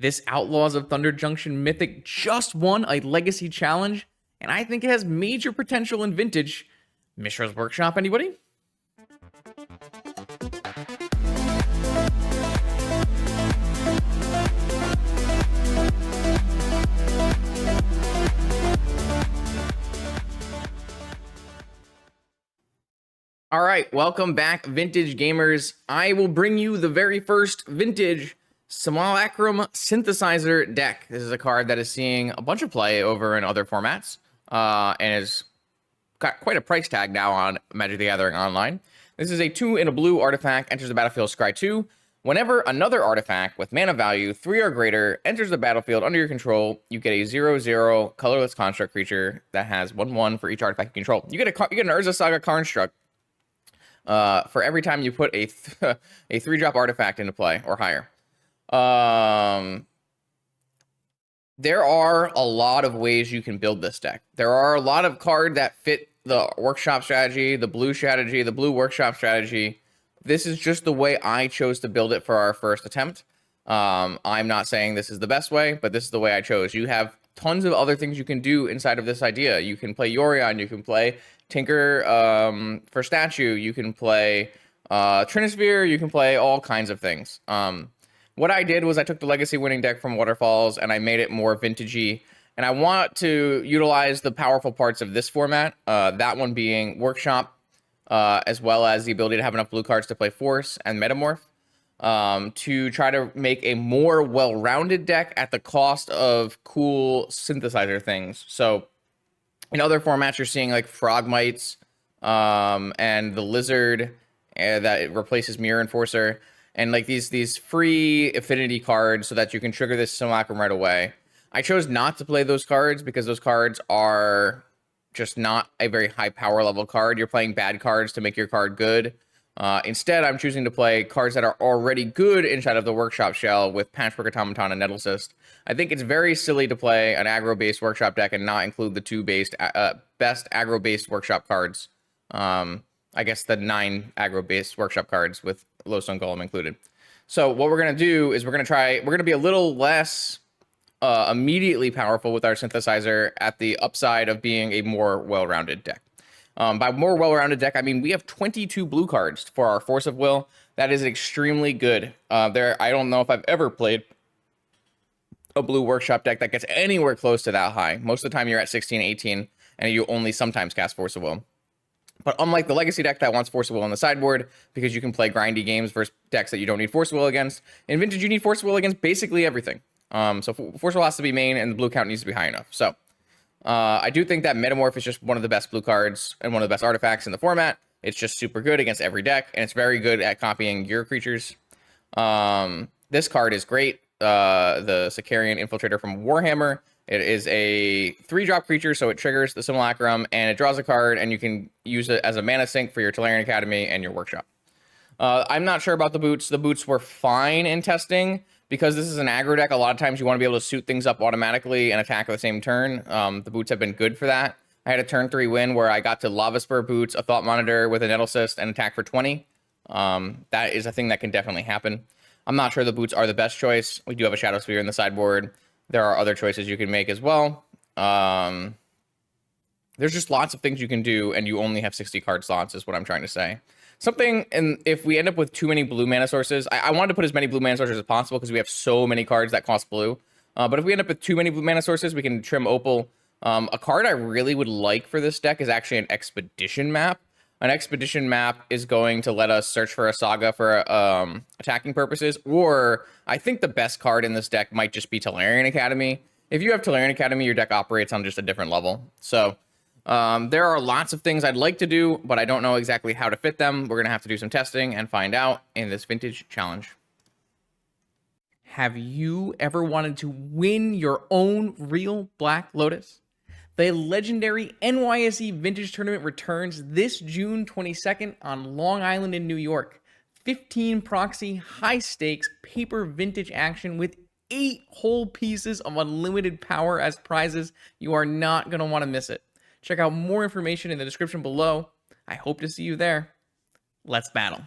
This Outlaws of Thunder Junction Mythic just won a Legacy Challenge, and I think it has major potential in Vintage. Mishra's Workshop, anybody? All right, welcome back, Vintage Gamers. I will bring you the very first Vintage Simulacrum Synthesizer deck. This is a card that is seeing a bunch of play over in other formats, and has got quite a price tag now on Magic the Gathering Online. This is a 2 in a blue artifact, enters the battlefield, scry 2. Whenever another artifact with mana value 3 or greater enters the battlefield under your control, you get a 0/0 colorless construct creature that has 1/1 for each artifact you control. You get an Lurrus Saga construct for every time you put a 3-drop artifact into play or higher. There are a lot of ways you can build this deck. There are a lot of cards that fit the workshop strategy, the blue workshop strategy. This is just the way I chose to build it for our first attempt. I'm not saying this is the best way, but this is the way I chose. You have tons of other things you can do inside of this idea. You can play Yorion, you can play Tinker for statue, you can play Trinisphere, you can play all kinds of things. What I did was I took the legacy winning deck from Waterfalls and I made it more vintagey, and I want to utilize the powerful parts of this format, that one being Workshop, as well as the ability to have enough blue cards to play Force and Metamorph, to try to make a more well-rounded deck at the cost of cool synthesizer things. So in other formats, you're seeing like Frogmites and the Lizard that replaces Mirror Enforcer, and like these free affinity cards so that you can trigger this Simulacrum right away. I chose not to play those cards because those cards are just not a very high power level card. You're playing bad cards to make your card good. Instead, I'm choosing to play cards that are already good inside of the Workshop shell with Patchwork Automaton and Nettlecyst. I think it's very silly to play an aggro-based Workshop deck and not include the two best aggro-based Workshop cards. I guess the 9 aggro-based Workshop cards with Lowstone Golem included. So what we're going to do is we're going to be a little less immediately powerful with our synthesizer at the upside of being a more well-rounded deck. By more well-rounded deck, I mean we have 22 blue cards for our Force of Will. That is extremely good. I don't know if I've ever played a blue Workshop deck that gets anywhere close to that high. Most of the time you're at 16, 18, and you only sometimes cast Force of Will. But unlike the Legacy deck that wants Force of Will on the sideboard, because you can play grindy games versus decks that you don't need Force of Will against, in Vintage you need Force of Will against basically everything. So Force of Will has to be main, and the blue count needs to be high enough. So I do think that Metamorph is just one of the best blue cards and one of the best artifacts in the format. It's just super good against every deck, and it's very good at copying your creatures. This card is great. The Sicarian Infiltrator from Warhammer. It is a 3-drop creature, so it triggers the Simulacrum, and it draws a card, and you can use it as a mana sink for your Tolarian Academy and your Workshop. I'm not sure about the boots. The boots were fine in testing. Because this is an aggro deck, a lot of times you want to be able to suit things up automatically and attack at the same turn. The boots have been good for that. I had a turn 3 win where I got to Lava Spur boots, a Thought Monitor with a Nettlecyst, and attack for 20. That is a thing that can definitely happen. I'm not sure the boots are the best choice. We do have a Shadow Sphere in the sideboard. There are other choices you can make as well. There's just lots of things you can do, and you only have 60 card slots is what I'm trying to say. Something, and if we end up with too many blue mana sources, I wanted to put as many blue mana sources as possible because we have so many cards that cost blue. But if we end up with too many blue mana sources, we can trim Opal. A card I really would like for this deck is actually an Expedition map. An Expedition map is going to let us search for a Saga for attacking purposes, or I think the best card in this deck might just be Tolarian Academy. If you have Tolarian Academy, your deck operates on just a different level. So there are lots of things I'd like to do, but I don't know exactly how to fit them. We're going to have to do some testing and find out in this Vintage Challenge. Have you ever wanted to win your own real Black Lotus? The legendary NYSE Vintage Tournament returns this June 22nd on Long Island in New York. 15 proxy, high-stakes, paper vintage action with 8 whole pieces of unlimited power as prizes. You are not going to want to miss it. Check out more information in the description below. I hope to see you there. Let's battle.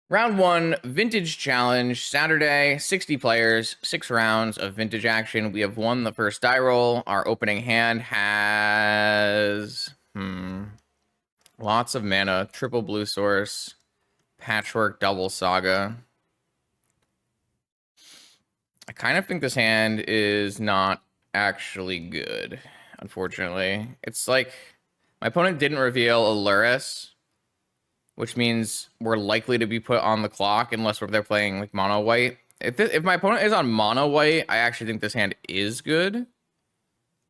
Round 1, Vintage Challenge, Saturday, 60 players, 6 rounds of Vintage action. We have won the first die roll. Our opening hand has lots of mana, triple blue source, patchwork, double saga. I kind of think this hand is not actually good, unfortunately. It's like my opponent didn't reveal a Lurrus, which means we're likely to be put on the clock unless they're playing like mono white. If my opponent is on mono white, I actually think this hand is good.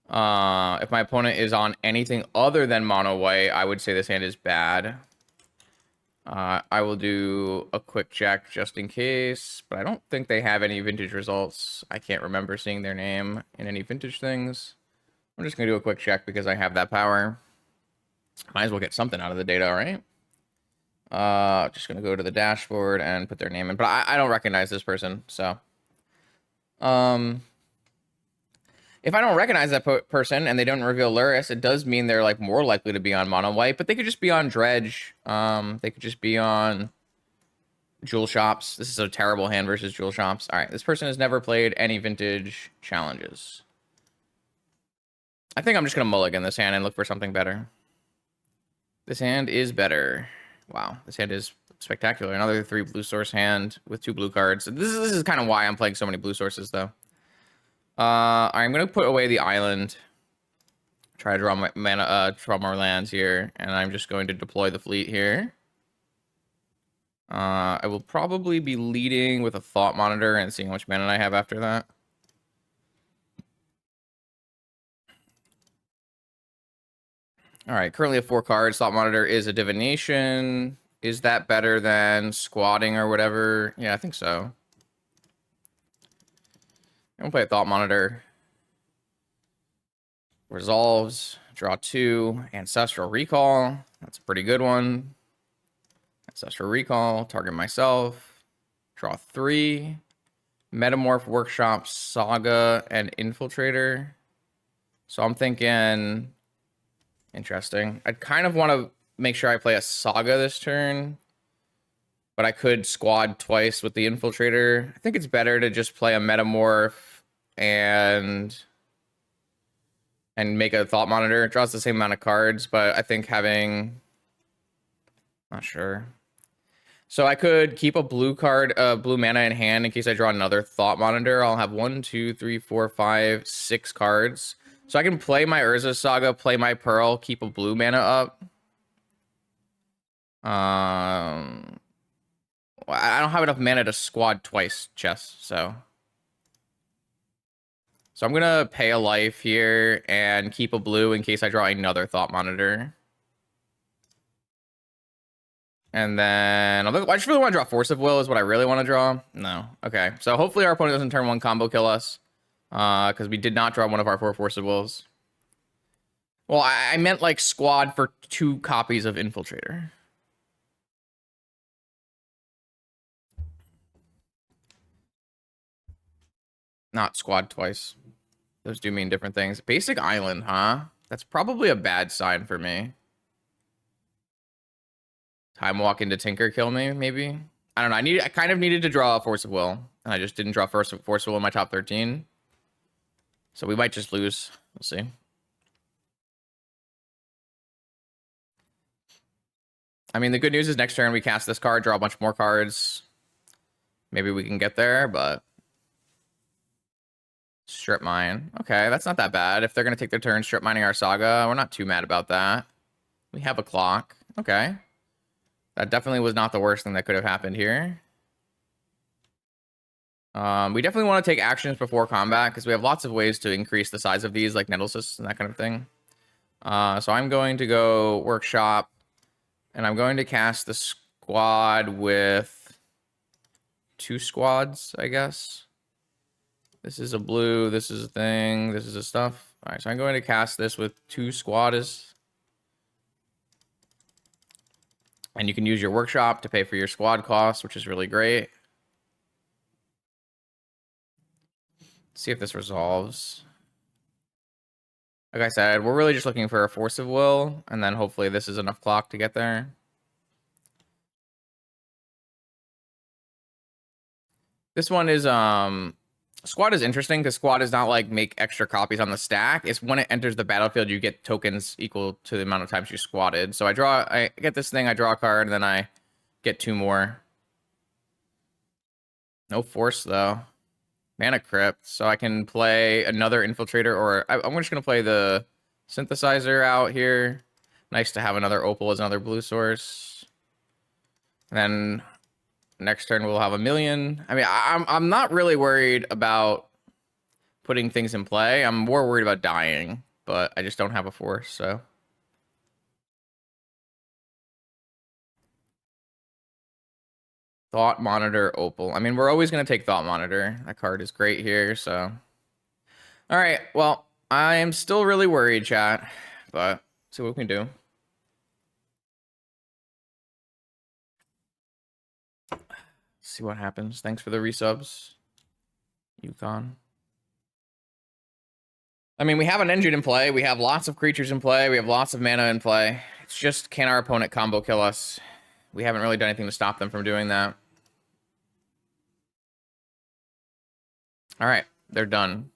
If my opponent is on anything other than mono white, I would say this hand is bad. I will do a quick check just in case, but I don't think they have any vintage results. I can't remember seeing their name in any vintage things. I'm just going to do a quick check because I have that power. Might as well get something out of the data, right? Just going to go to the dashboard and put their name in, but I don't recognize this person, so. If I don't recognize that person and they don't reveal Lurrus, it does mean they're like more likely to be on mono white, but they could just be on dredge. They could just be on jewel shops. This is a terrible hand versus jewel shops. All right, this person has never played any vintage challenges. I think I'm just gonna mulligan this hand and look for something better. This hand is better. Wow, this hand is spectacular. Another 3 blue source hand with 2 blue cards. This is kind of why I'm playing so many blue sources though. I'm gonna put away the island. Try to draw my mana, draw more lands here, and I'm just going to deploy the fleet here. I will probably be leading with a thought monitor and seeing how much mana I have after that. All right, currently have 4 cards. Thought monitor is a divination. Is that better than squatting or whatever? Yeah, I think so. I'm gonna play a thought monitor. Resolves, draw 2, Ancestral Recall. That's a pretty good one. Ancestral Recall, target myself. Draw 3. Metamorph, Workshop, Saga, and Infiltrator. So I'm thinking, interesting. I'd kind of want to make sure I play a Saga this turn, but I could squad twice with the Infiltrator. I think it's better to just play a Metamorph and make a Thought Monitor. It draws the same amount of cards, but I think having... Not sure. So I could keep a blue card, blue mana in hand in case I draw another Thought Monitor. I'll have 1, 2, 3, 4, 5, 6 cards. So I can play my Urza Saga, play my Pearl, keep a blue mana up. I don't have enough mana to squad twice chess, so I'm gonna pay a life here and keep a blue in case I draw another Thought Monitor. And then I just really want to draw Force of Will is what I really want to draw. No. Okay. So hopefully our opponent doesn't turn 1 combo kill us. Because we did not draw one of our 4 Force of Wills. Well, I meant like squad for 2 copies of Infiltrator. Not squad twice. Those do mean different things. Basic Island, huh? That's probably a bad sign for me. Time Walk into Tinker kill me, maybe? I don't know. I kind of needed to draw a Force of Will. And I just didn't draw Force of Will in my top 13. So we might just lose. We'll see. I mean, the good news is next turn we cast this card, draw a bunch more cards. Maybe we can get there, but... Strip mine. Okay, that's not that bad. If they're going to take their turn strip mining our Saga, we're not too mad about that. We have a clock. Okay. That definitely was not the worst thing that could have happened here. We definitely want to take actions before combat because we have lots of ways to increase the size of these, like Nettlesis and that kind of thing. So I'm going to go Workshop, and I'm going to cast the squad with 2 squads, I guess. This is a blue, this is a thing, this is a stuff. All right, so I'm going to cast this with 2 squads. And you can use your Workshop to pay for your squad costs, which is really great. Let's see if this resolves. Like I said, we're really just looking for a Force of Will, and then hopefully this is enough clock to get there. This one is squad is interesting because squad is not like make extra copies on the stack. It's when it enters the battlefield, you get tokens equal to the amount of times you squatted. So I get this thing, I draw a card, and then I get 2 more. No force though. Mana crypt, so I can play another infiltrator, or I'm just gonna play the synthesizer out here. Nice to have another opal as another blue source. And then next turn we'll have a million. I mean, I'm not really worried about putting things in play. I'm more worried about dying, but I just don't have a force, so. Thought Monitor Opal. I mean, we're always going to take Thought Monitor. That card is great here, so. All right, well, I am still really worried, chat, but see what we can do. See what happens. Thanks for the resubs, Yukon. I mean, we have an engine in play. We have lots of creatures in play. We have lots of mana in play. It's just, can our opponent combo kill us? We haven't really done anything to stop them from doing that. All right, they're done.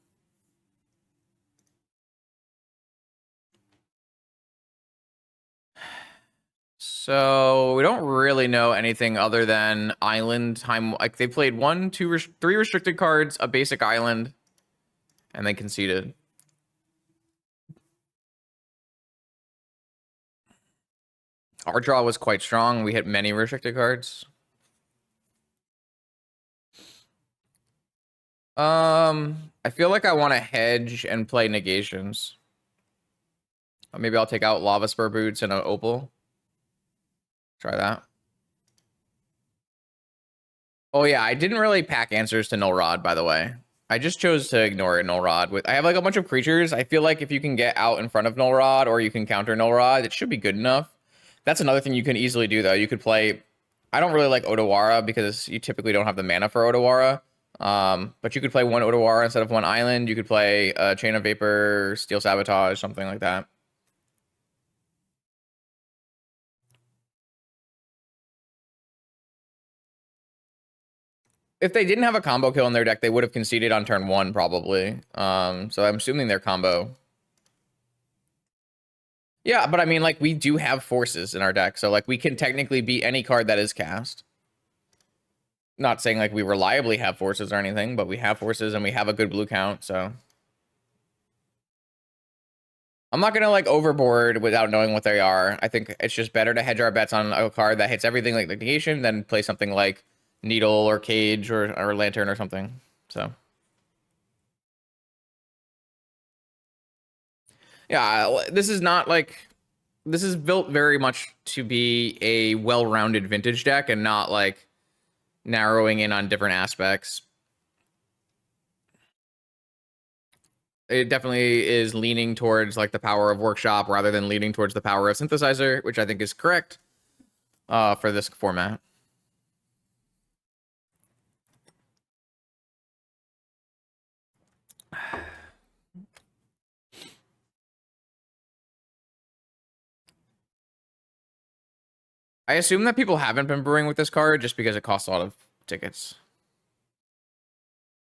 So we don't really know anything other than island time. Like they played 1, 2, 3 restricted cards, a basic island, and they conceded. Our draw was quite strong. We hit many restricted cards. I feel like I want to hedge and play negations. Maybe I'll take out Lava Spur Boots and an Opal. Try that. Oh yeah, I didn't really pack answers to Null Rod, by the way. I just chose to ignore Null Rod. I have like a bunch of creatures. I feel like if you can get out in front of Null Rod or you can counter Null Rod, it should be good enough. That's another thing you can easily do, though. You could play... I don't really like Otawara because you typically don't have the mana for Otawara. But you could play 1 Otawara instead of 1 island. You could play Chain of Vapor, Steel Sabotage, something like that. If they didn't have a combo kill in their deck, they would have conceded on turn 1, probably. So I'm assuming their combo. Yeah, but I mean, like, we do have forces in our deck, so, like, we can technically beat any card that is cast. Not saying, like, we reliably have forces or anything, but we have forces and we have a good blue count, so. I'm not gonna, like, overboard without knowing what they are. I think it's just better to hedge our bets on a card that hits everything like negation than play something like Needle or Cage or Lantern or something, so. Yeah, this is not like... This is built very much to be a well-rounded vintage deck and not, like, narrowing in on different aspects. It definitely is leaning towards, like, the power of Workshop rather than leaning towards the power of Synthesizer, which I think is correct for this format. I assume that people haven't been brewing with this card just because it costs a lot of tickets.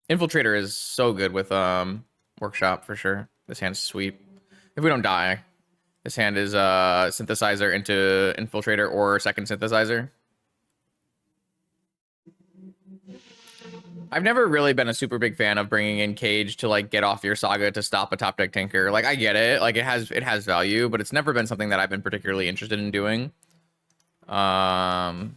Infiltrator is so good with Workshop for sure. This hand's sweet. If we don't die, this hand is Synthesizer into Infiltrator or second Synthesizer. I've never really been a super big fan of bringing in Cage to like get off your Saga to stop a top deck tanker. Like I get it, like it has value, but it's never been something that I've been particularly interested in doing. So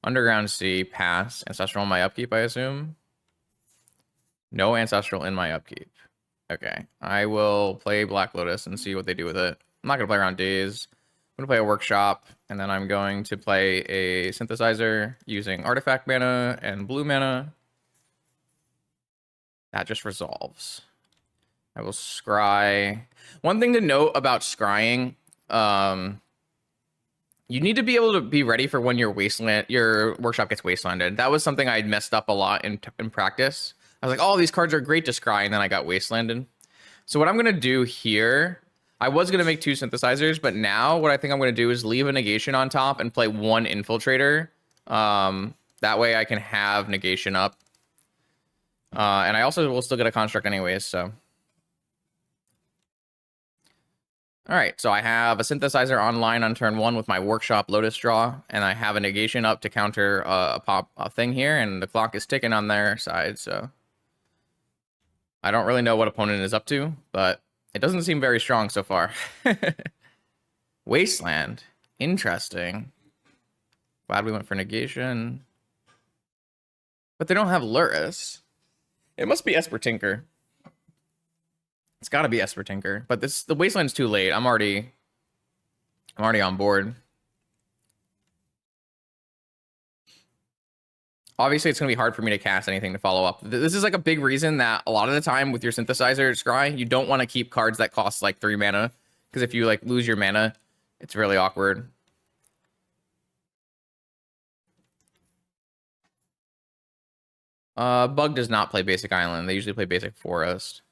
Underground Sea, pass. Ancestral in my upkeep, I assume. No Ancestral in my upkeep. Okay, I will play Black Lotus and see what they do with it. I'm not gonna play around Days. I'm gonna play a Workshop, and then I'm going to play a Synthesizer using Artifact mana and blue mana. That just resolves. I will scry. One thing to note about scrying, you need to be able to be ready for when your Workshop gets wastelanded. That was something I messed up a lot in practice. I was like, oh, these cards are great to scry, and then I got wastelanded. So what I'm gonna do here, I was gonna make 2 Synthesizers, but now what I think I'm gonna do is leave a negation on top and play 1 Infiltrator That way I can have negation up. And I also will still get a construct anyways, so. All right, so I have a synthesizer online on turn 1 with my workshop Lotus draw, and I have a negation up to counter a thing here, and the clock is ticking on their side, so. I don't really know what opponent is up to, but it doesn't seem very strong so far. Wasteland. Interesting. Glad we went for negation. But they don't have Lurrus. It must be Esper Tinker. It's got to be Esper Tinker. But the Wasteland's too late. I'm already on board. Obviously, it's going to be hard for me to cast anything to follow up. This is like a big reason that a lot of the time with your synthesizer scry, you don't want to keep cards that cost like 3 mana. Because if you like lose your mana, it's really awkward. Bug does not play basic island. They usually play basic forest.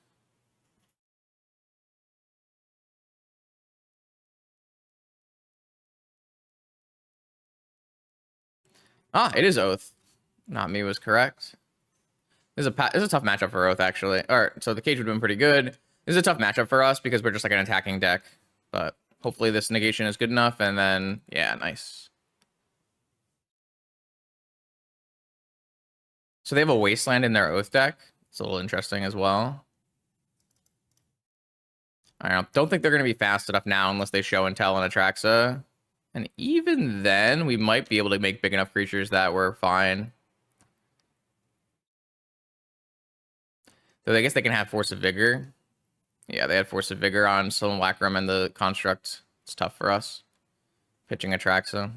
Ah, it is Oath. Not me was correct. This is a tough matchup for Oath, actually. All right, so the cage would have been pretty good. This is a tough matchup for us because we're just like an attacking deck. But hopefully this negation is good enough, and then, yeah, nice. So they have a Wasteland in their Oath deck. It's a little interesting as well. I don't think they're going to be fast enough now unless they show and tell on Atraxa. And even then, we might be able to make big enough creatures that we're fine. Though I guess they can have Force of Vigor. Yeah, they had Force of Vigor on Simulacrum and the Construct. It's tough for us. Pitching Atraxa.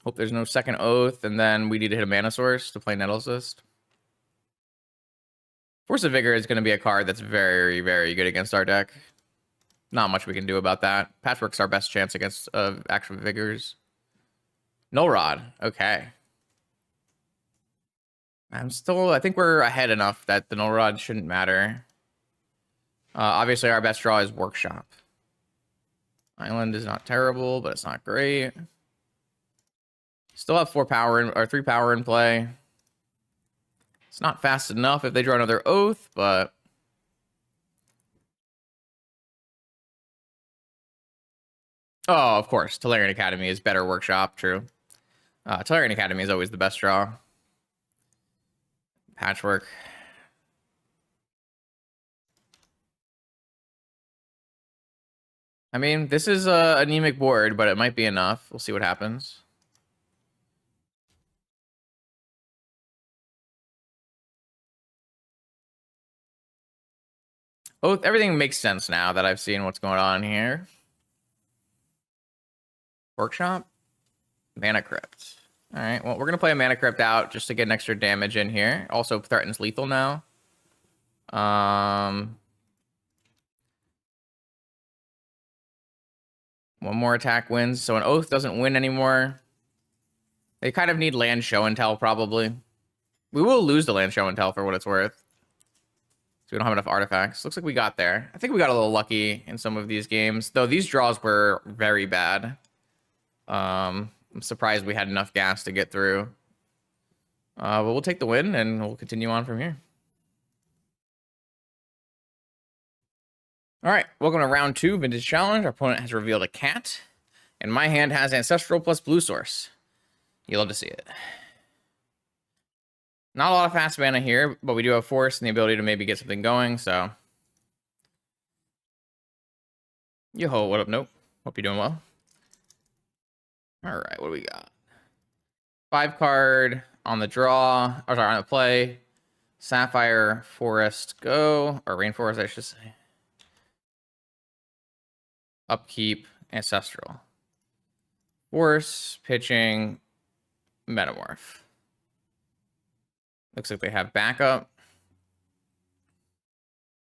Hope there's no second Oath, and then we need to hit a Mana Source to play Nettlecyst. Force of Vigor is going to be a card that's very, very good against our deck. Not much we can do about that. Patchwork's our best chance against actual Vigors. Null Rod. Okay. I think we're ahead enough that the Null Rod shouldn't matter. Obviously, our best draw is Workshop. Island is not terrible, but it's not great. Still have 4 power or 3 power in play. It's not fast enough if they draw another Oath, but oh, of course, Tolarian Academy is better Workshop. True. Tolarian Academy is always the best draw. Patchwork. I mean, this is a anemic board, but it might be enough. We'll see what happens. Oh, everything makes sense now that I've seen what's going on here. Workshop. Mana Crypt. All right, well, we're going to play a Mana Crypt out just to get an extra damage in here. Also threatens lethal now. One more attack wins, so an Oath doesn't win anymore. They kind of need land show and tell, probably. We will lose the land show and tell for what it's worth. So we don't have enough artifacts. Looks like we got there. I think we got a little lucky in some of these games, though these draws were very bad. I'm surprised we had enough gas to get through. But we'll take the win, and we'll continue on from here. All right, welcome to round 2, Vintage Challenge. Our opponent has revealed a cat, and my hand has Ancestral plus Blue Source. You love to see it. Not a lot of fast mana here, but we do have Force and the ability to maybe get something going, so. Yo-ho, what up? Nope. Hope you're doing well. All right, what do we got? 5 card on the draw, or sorry, on the play. Sapphire, Forest, go, or Rainforest, I should say. Upkeep, Ancestral. Force, pitching, Metamorph. Looks like they have backup.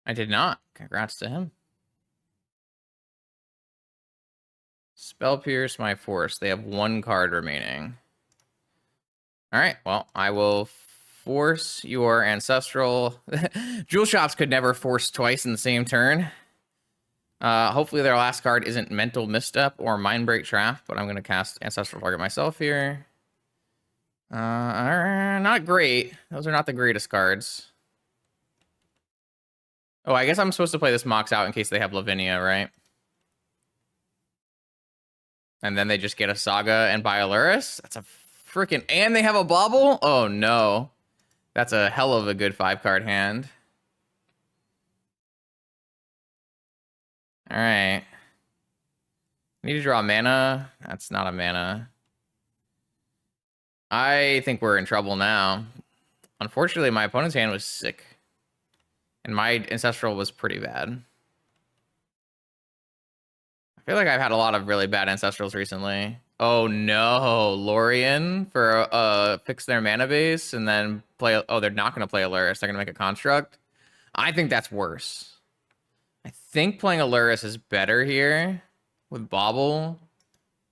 I did not. Congrats to him. Spell Pierce, my Force. They have 1 card remaining. All right, well, I will force your Ancestral. Jewel Shops could never force twice in the same turn. Hopefully their last card isn't Mental Misstep or Mindbreak Trap, but I'm going to cast Ancestral Target myself here. Not great. Those are not the greatest cards. Oh, I guess I'm supposed to play this Mox out in case they have Lavinia, right? And then they just get a Saga and buy a Lurrus? That's a freaking... And they have a Bobble? Oh, no. That's a hell of a good 5-card hand. All right. Need to draw mana. That's not a mana. I think we're in trouble now. Unfortunately, my opponent's hand was sick. And my Ancestral was pretty bad. I feel like I've had a lot of really bad Ancestrals recently. Oh no, Lorien for fix their mana base and then play... Oh, they're not going to play a Lurrus. They're going to make a Construct. I think that's worse. I think playing a Lurrus is better here with Bobble.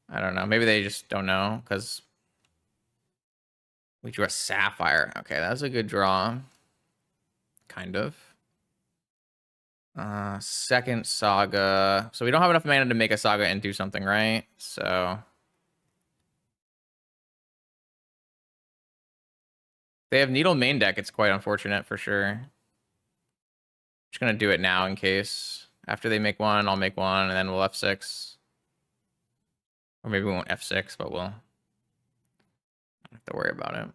I don't know. Maybe they just don't know because we drew a Sapphire. Okay, that's a good draw. Kind of. Second Saga. So we don't have enough mana to make a Saga and do something, right? So they have Needle main deck. It's quite unfortunate for sure. Just gonna do it now in case. After they make one, I'll make one, and then we'll F6. Or maybe we won't F6, but we'll not have to worry about it.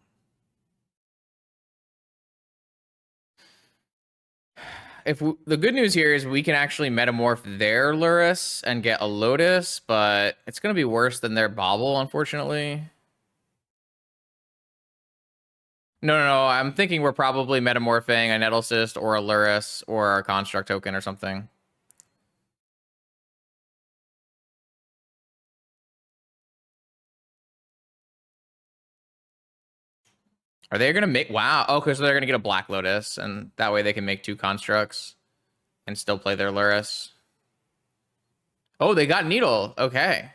The good news here is we can actually metamorph their Lurrus and get a Lotus, but it's going to be worse than their Bobble, unfortunately. No. I'm thinking we're probably metamorphing a Nettlecyst or a Lurrus or a Construct token or something. Are they going to make... Wow. Okay, so they're going to get a Black Lotus, and that way they can make 2 Constructs and still play their Lurrus. Oh, they got Needle. Okay.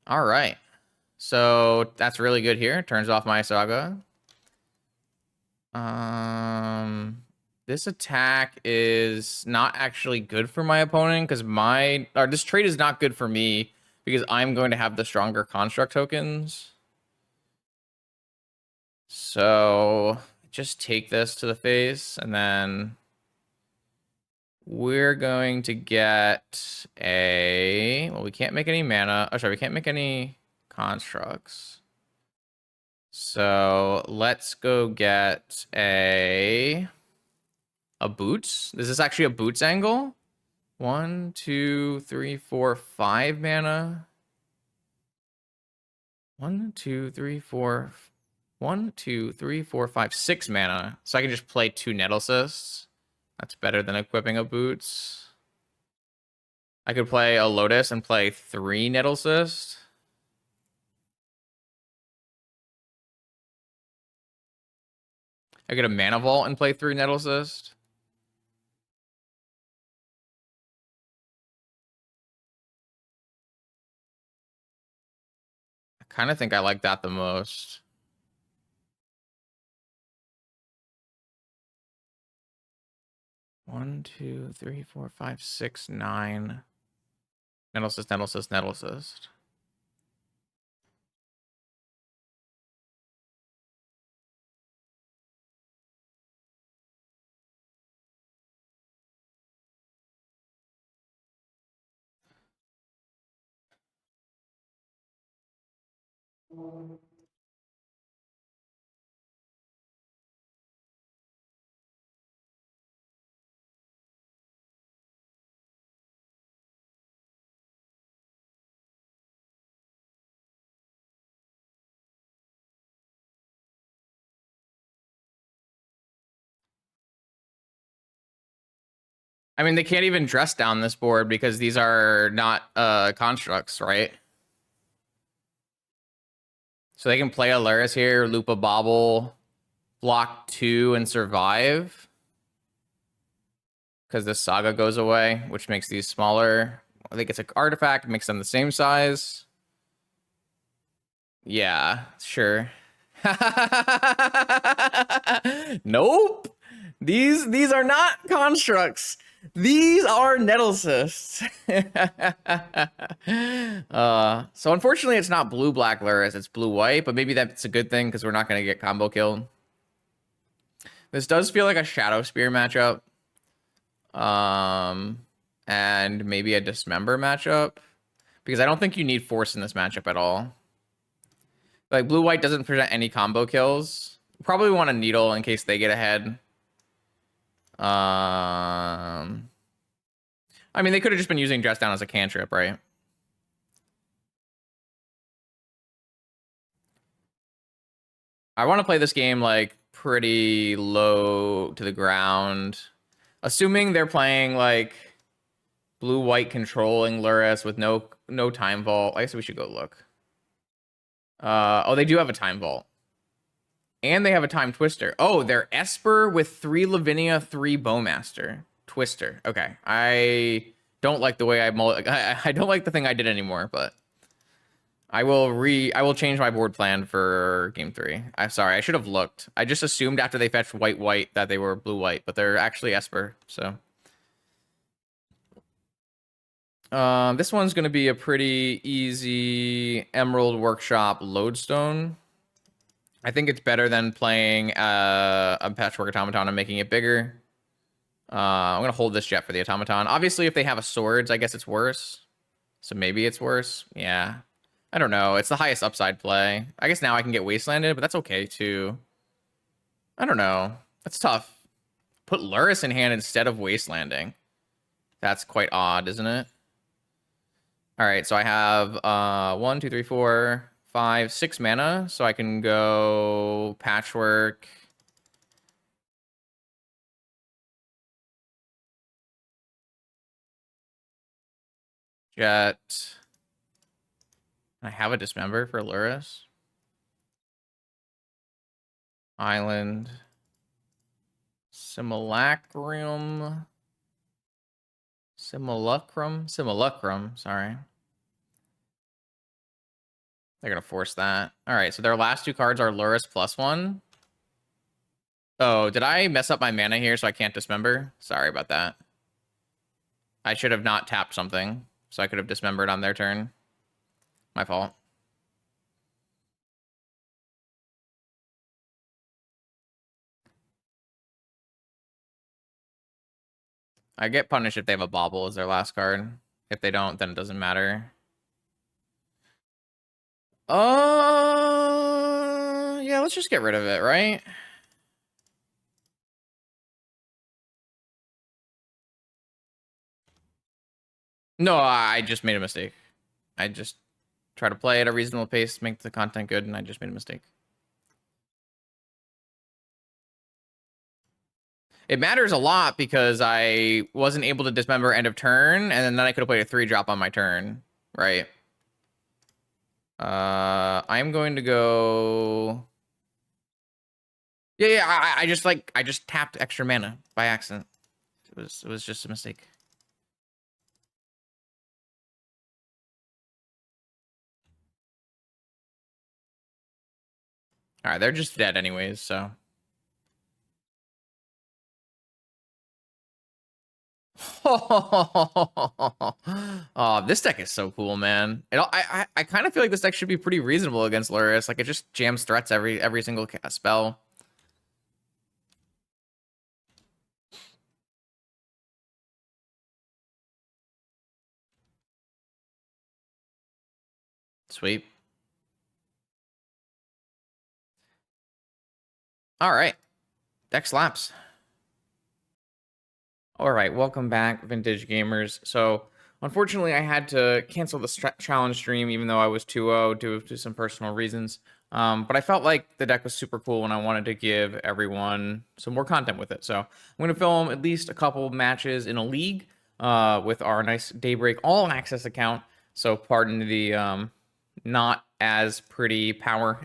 All right. So that's really good here. Turns off my Saga. This attack is not actually good for my opponent because this trade is not good for me because I'm going to have the stronger Construct tokens. So just take this to the face, and then we're going to get a... Well, we can't make any mana. Oh, sorry, we can't make any constructs. So let's go get a Boots. This is actually a Boots angle. 1, 2, 3, 4, 5 mana. 1, 2, 3, 4... 1, 2, 3, 4, 5, 6 mana. So I can just play 2 Nettlecysts. That's better than equipping a Boots. I could play a Lotus and play 3 Nettlecysts. I get a Mana Vault and play 3 Nettlecysts. I kind of think I like that the most. One, 2, 3, 4, 5, 6, 9. Nettlecyst. I mean, they can't even dress down this board because these are not constructs, right? So they can play a Lurrus here, loop a Bobble, block 2, and survive. Because this Saga goes away, which makes these smaller. I think it's an artifact, makes them the same size. Yeah, sure. Nope. These are not constructs. These are nettle cysts. So unfortunately, it's not blue-black Lurrus, it's blue-white, but maybe that's a good thing because we're not going to get combo killed. This does feel like a Shadow Spear matchup. And maybe a Dismember matchup. Because I don't think you need Force in this matchup at all. Like, blue-white doesn't present any combo kills. Probably want a Needle in case they get ahead. I mean, they could have just been using Dress Down as a cantrip, right? I want to play this game, like, pretty low to the ground. Assuming they're playing, like, blue-white controlling Lurrus with no time vault. I guess we should go look. Oh, they do have a time vault. And they have a time twister. Oh, they're Esper with 3 Lavinia, 3 Bowmaster. Twister. Okay. I don't like the way I don't like the thing I did anymore, but I will change my board plan for game 3. I'm sorry, I should have looked. I just assumed after they fetched white that they were blue-white, but they're actually Esper, so. This one's gonna be a pretty easy Emerald Workshop Lodestone. I think it's better than playing a Patchwork Automaton and making it bigger. I'm going to hold this jet for the Automaton. Obviously, if they have a Swords, I guess it's worse. So maybe it's worse. Yeah. I don't know. It's the highest upside play. I guess now I can get Wastelanded, but that's okay, too. I don't know. That's tough. Put Lurrus in hand instead of Wastelanding. That's quite odd, isn't it? All right, so I have 1, 2, 3, 4... 5, 6 mana, so I can go Patchwork. Jet. I have a Dismember for Lurrus. Island. Simulacrum, sorry. They're going to force that. All right, so their last 2 cards are Lurrus +1. Oh, did I mess up my mana here so I can't Dismember? Sorry about that. I should have not tapped something, so I could have Dismembered on their turn. My fault. I get punished if they have a Bauble as their last card. If they don't, then it doesn't matter. Yeah, let's just get rid of it, right? No, I just made a mistake. I just try to play at a reasonable pace, make the content good, and I just made a mistake. It matters a lot because I wasn't able to Dismember end of turn, and then I could have played a 3-drop on my turn, right? I'm going to go... Yeah, I just tapped extra mana by accident. It was just a mistake. All right, they're just dead anyways, so. Oh, this deck is so cool, man. I kind of feel like this deck should be pretty reasonable against Lurrus. Like, it just jams threats every single spell. Sweet. All right. Deck slaps. All right, welcome back, Vintage Gamers. So, unfortunately, I had to cancel the challenge stream, even though I was 2-0 due to some personal reasons. But I felt like the deck was super cool, and I wanted to give everyone some more content with it. So, I'm going to film at least a couple matches in a league with our nice Daybreak all-access account. So, pardon the not as pretty power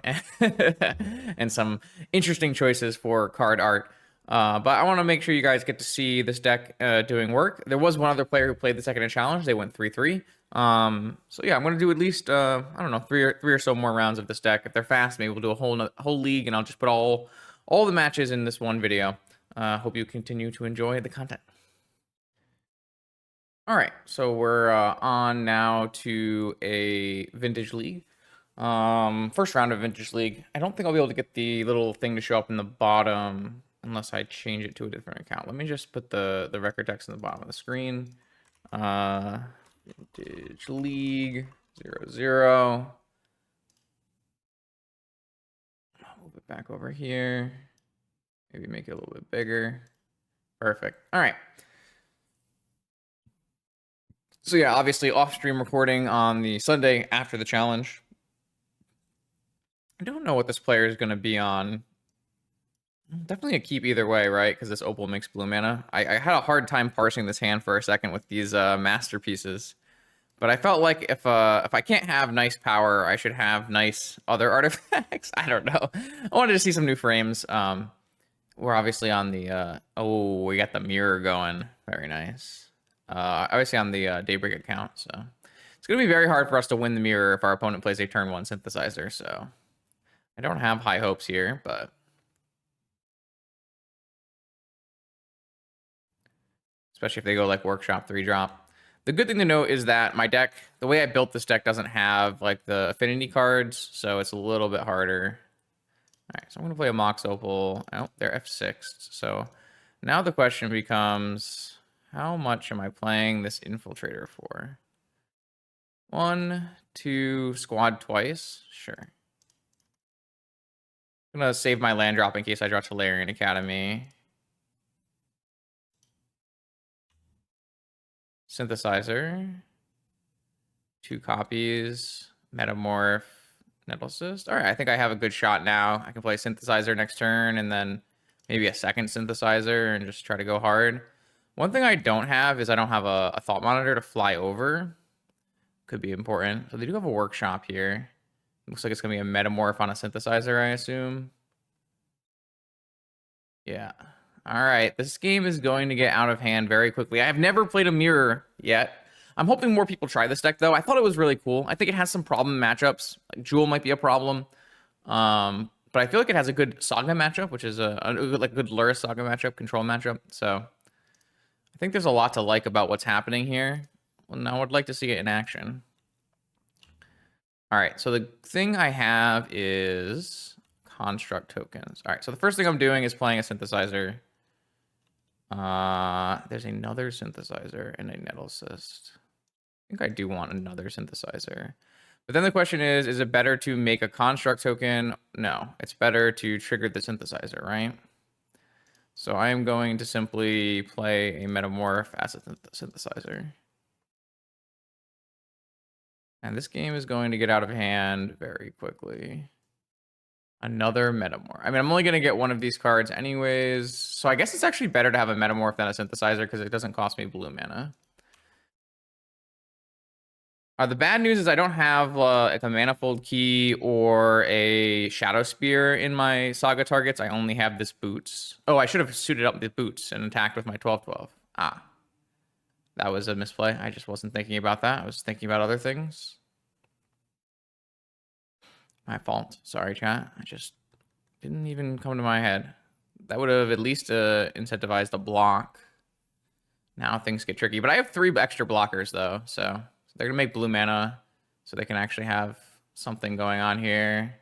and some interesting choices for card art. But I want to make sure you guys get to see this deck doing work. There was one other player who played the second in challenge. They went 3-3. So yeah, I'm going to do at least, I don't know, three or so more rounds of this deck. If they're fast, maybe we'll do a whole league, and I'll just put all the matches in this one video. Hope you continue to enjoy the content. All right, so we're on now to a Vintage League. First round of Vintage League. I don't think I'll be able to get the little thing to show up in the bottom unless I change it to a different account. Let me just put the record text in the bottom of the screen. Vintage League 00. I'll move it back over here. Maybe make it a little bit bigger. Perfect. All right. So yeah, obviously off-stream recording on the Sunday after the challenge. I don't know what this player is going to be on. Definitely a keep either way, right? Because this opal makes blue mana. I had a hard time parsing this hand for a second with these masterpieces. But I felt like if I can't have nice power, I should have nice other artifacts. I don't know. I wanted to see some new frames. We're obviously on the oh, we got the mirror going. Very nice. Obviously on the Daybreak account, so it's gonna be very hard for us to win the mirror if our opponent plays a turn 1 synthesizer. So I don't have high hopes here, but especially if they go like workshop 3-drop. The good thing to note is that my deck, the way I built this deck, doesn't have like the affinity cards, so it's a little bit harder. All right, so I'm gonna play a Mox Opal. Oh, they're F6. So now the question becomes, how much am I playing this Infiltrator for? 1, 2, squad twice? Sure. I'm gonna save my land drop in case I draw Tolarian Academy. Synthesizer. 2 copies. Metamorph. Nettlecyst. All right, I think I have a good shot now. I can play Synthesizer next turn and then maybe a second Synthesizer and just try to go hard. One thing I don't have is I don't have a Thought Monitor to fly over. Could be important. So they do have a workshop here. Looks like it's going to be a Metamorph on a Synthesizer, I assume. Yeah. All right. This game is going to get out of hand very quickly. I have never played a mirror yet. I'm hoping more people try this deck, though. I thought it was really cool. I think it has some problem matchups. Like Jewel might be a problem. But I feel like it has a good Saga matchup, which is a like good Lurrus Saga matchup, control matchup. So I think there's a lot to like about what's happening here. Well, now I'd like to see it in action. All right, so the thing I have is construct tokens. All right, so the first thing I'm doing is playing a synthesizer. There's another synthesizer and a Nettlecyst. I think I do want another synthesizer. But then the question is it better to make a construct token? No, it's better to trigger the synthesizer, right? So I am going to simply play a Metamorph as a synthesizer. And this game is going to get out of hand very quickly. Another Metamorph. I mean, I'm only going to get one of these cards anyways. So I guess it's actually better to have a Metamorph than a synthesizer because it doesn't cost me blue mana. The bad news is I don't have like a Manifold Key or a Shadow Spear in my Saga targets. I only have this Boots. Oh, I should have suited up the Boots and attacked with my 12-12. Ah. That was a misplay. I just wasn't thinking about that. I was thinking about other things. My fault. Sorry, chat. I just didn't even come to my head. That would have at least incentivized a block. Now things get tricky. But I have 3 extra blockers, though. So they're going to make blue mana so they can actually have something going on here.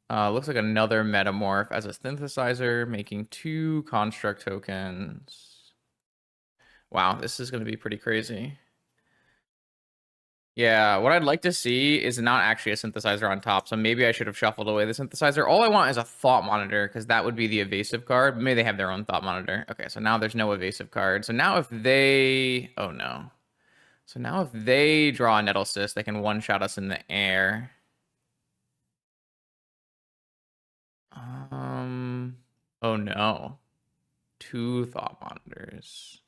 Looks like another Metamorph as a synthesizer, making 2 construct tokens. Wow, this is going to be pretty crazy. Yeah, what I'd like to see is not actually a synthesizer on top, so maybe I should have shuffled away the synthesizer. All I want is a Thought Monitor, because that would be the evasive card. Maybe they have their own Thought Monitor. Okay, so now there's no evasive card. So now if they... Oh, no. So now if they draw a Nettlecyst, they can one-shot us in the air. Oh, no. 2 Thought Monitors.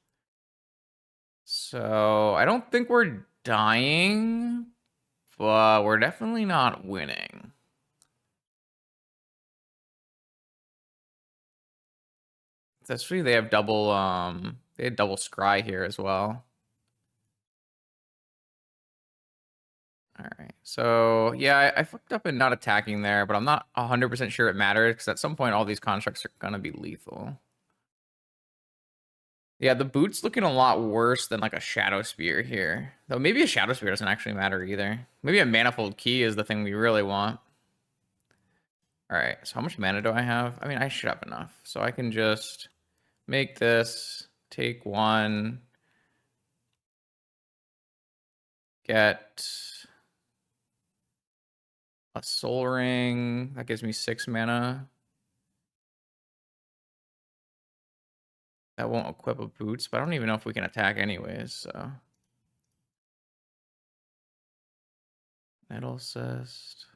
So I don't think we're dying, but we're definitely not winning. Especially they have double they had double scry here as well. All right. So yeah, I fucked up in not attacking there, but I'm not 100% sure it matters because at some point all these constructs are gonna be lethal. Yeah, the boot's looking a lot worse than like a Shadow Spear here. Though maybe a Shadow Spear doesn't actually matter either. Maybe a Manifold Key is the thing we really want. All right, so how much mana do I have? I mean, I should have enough. So I can just make this, take one, get a Soul Ring. That gives me 6 mana. That won't equip a Boots, but I don't even know if we can attack anyways, so. Metal Cyst.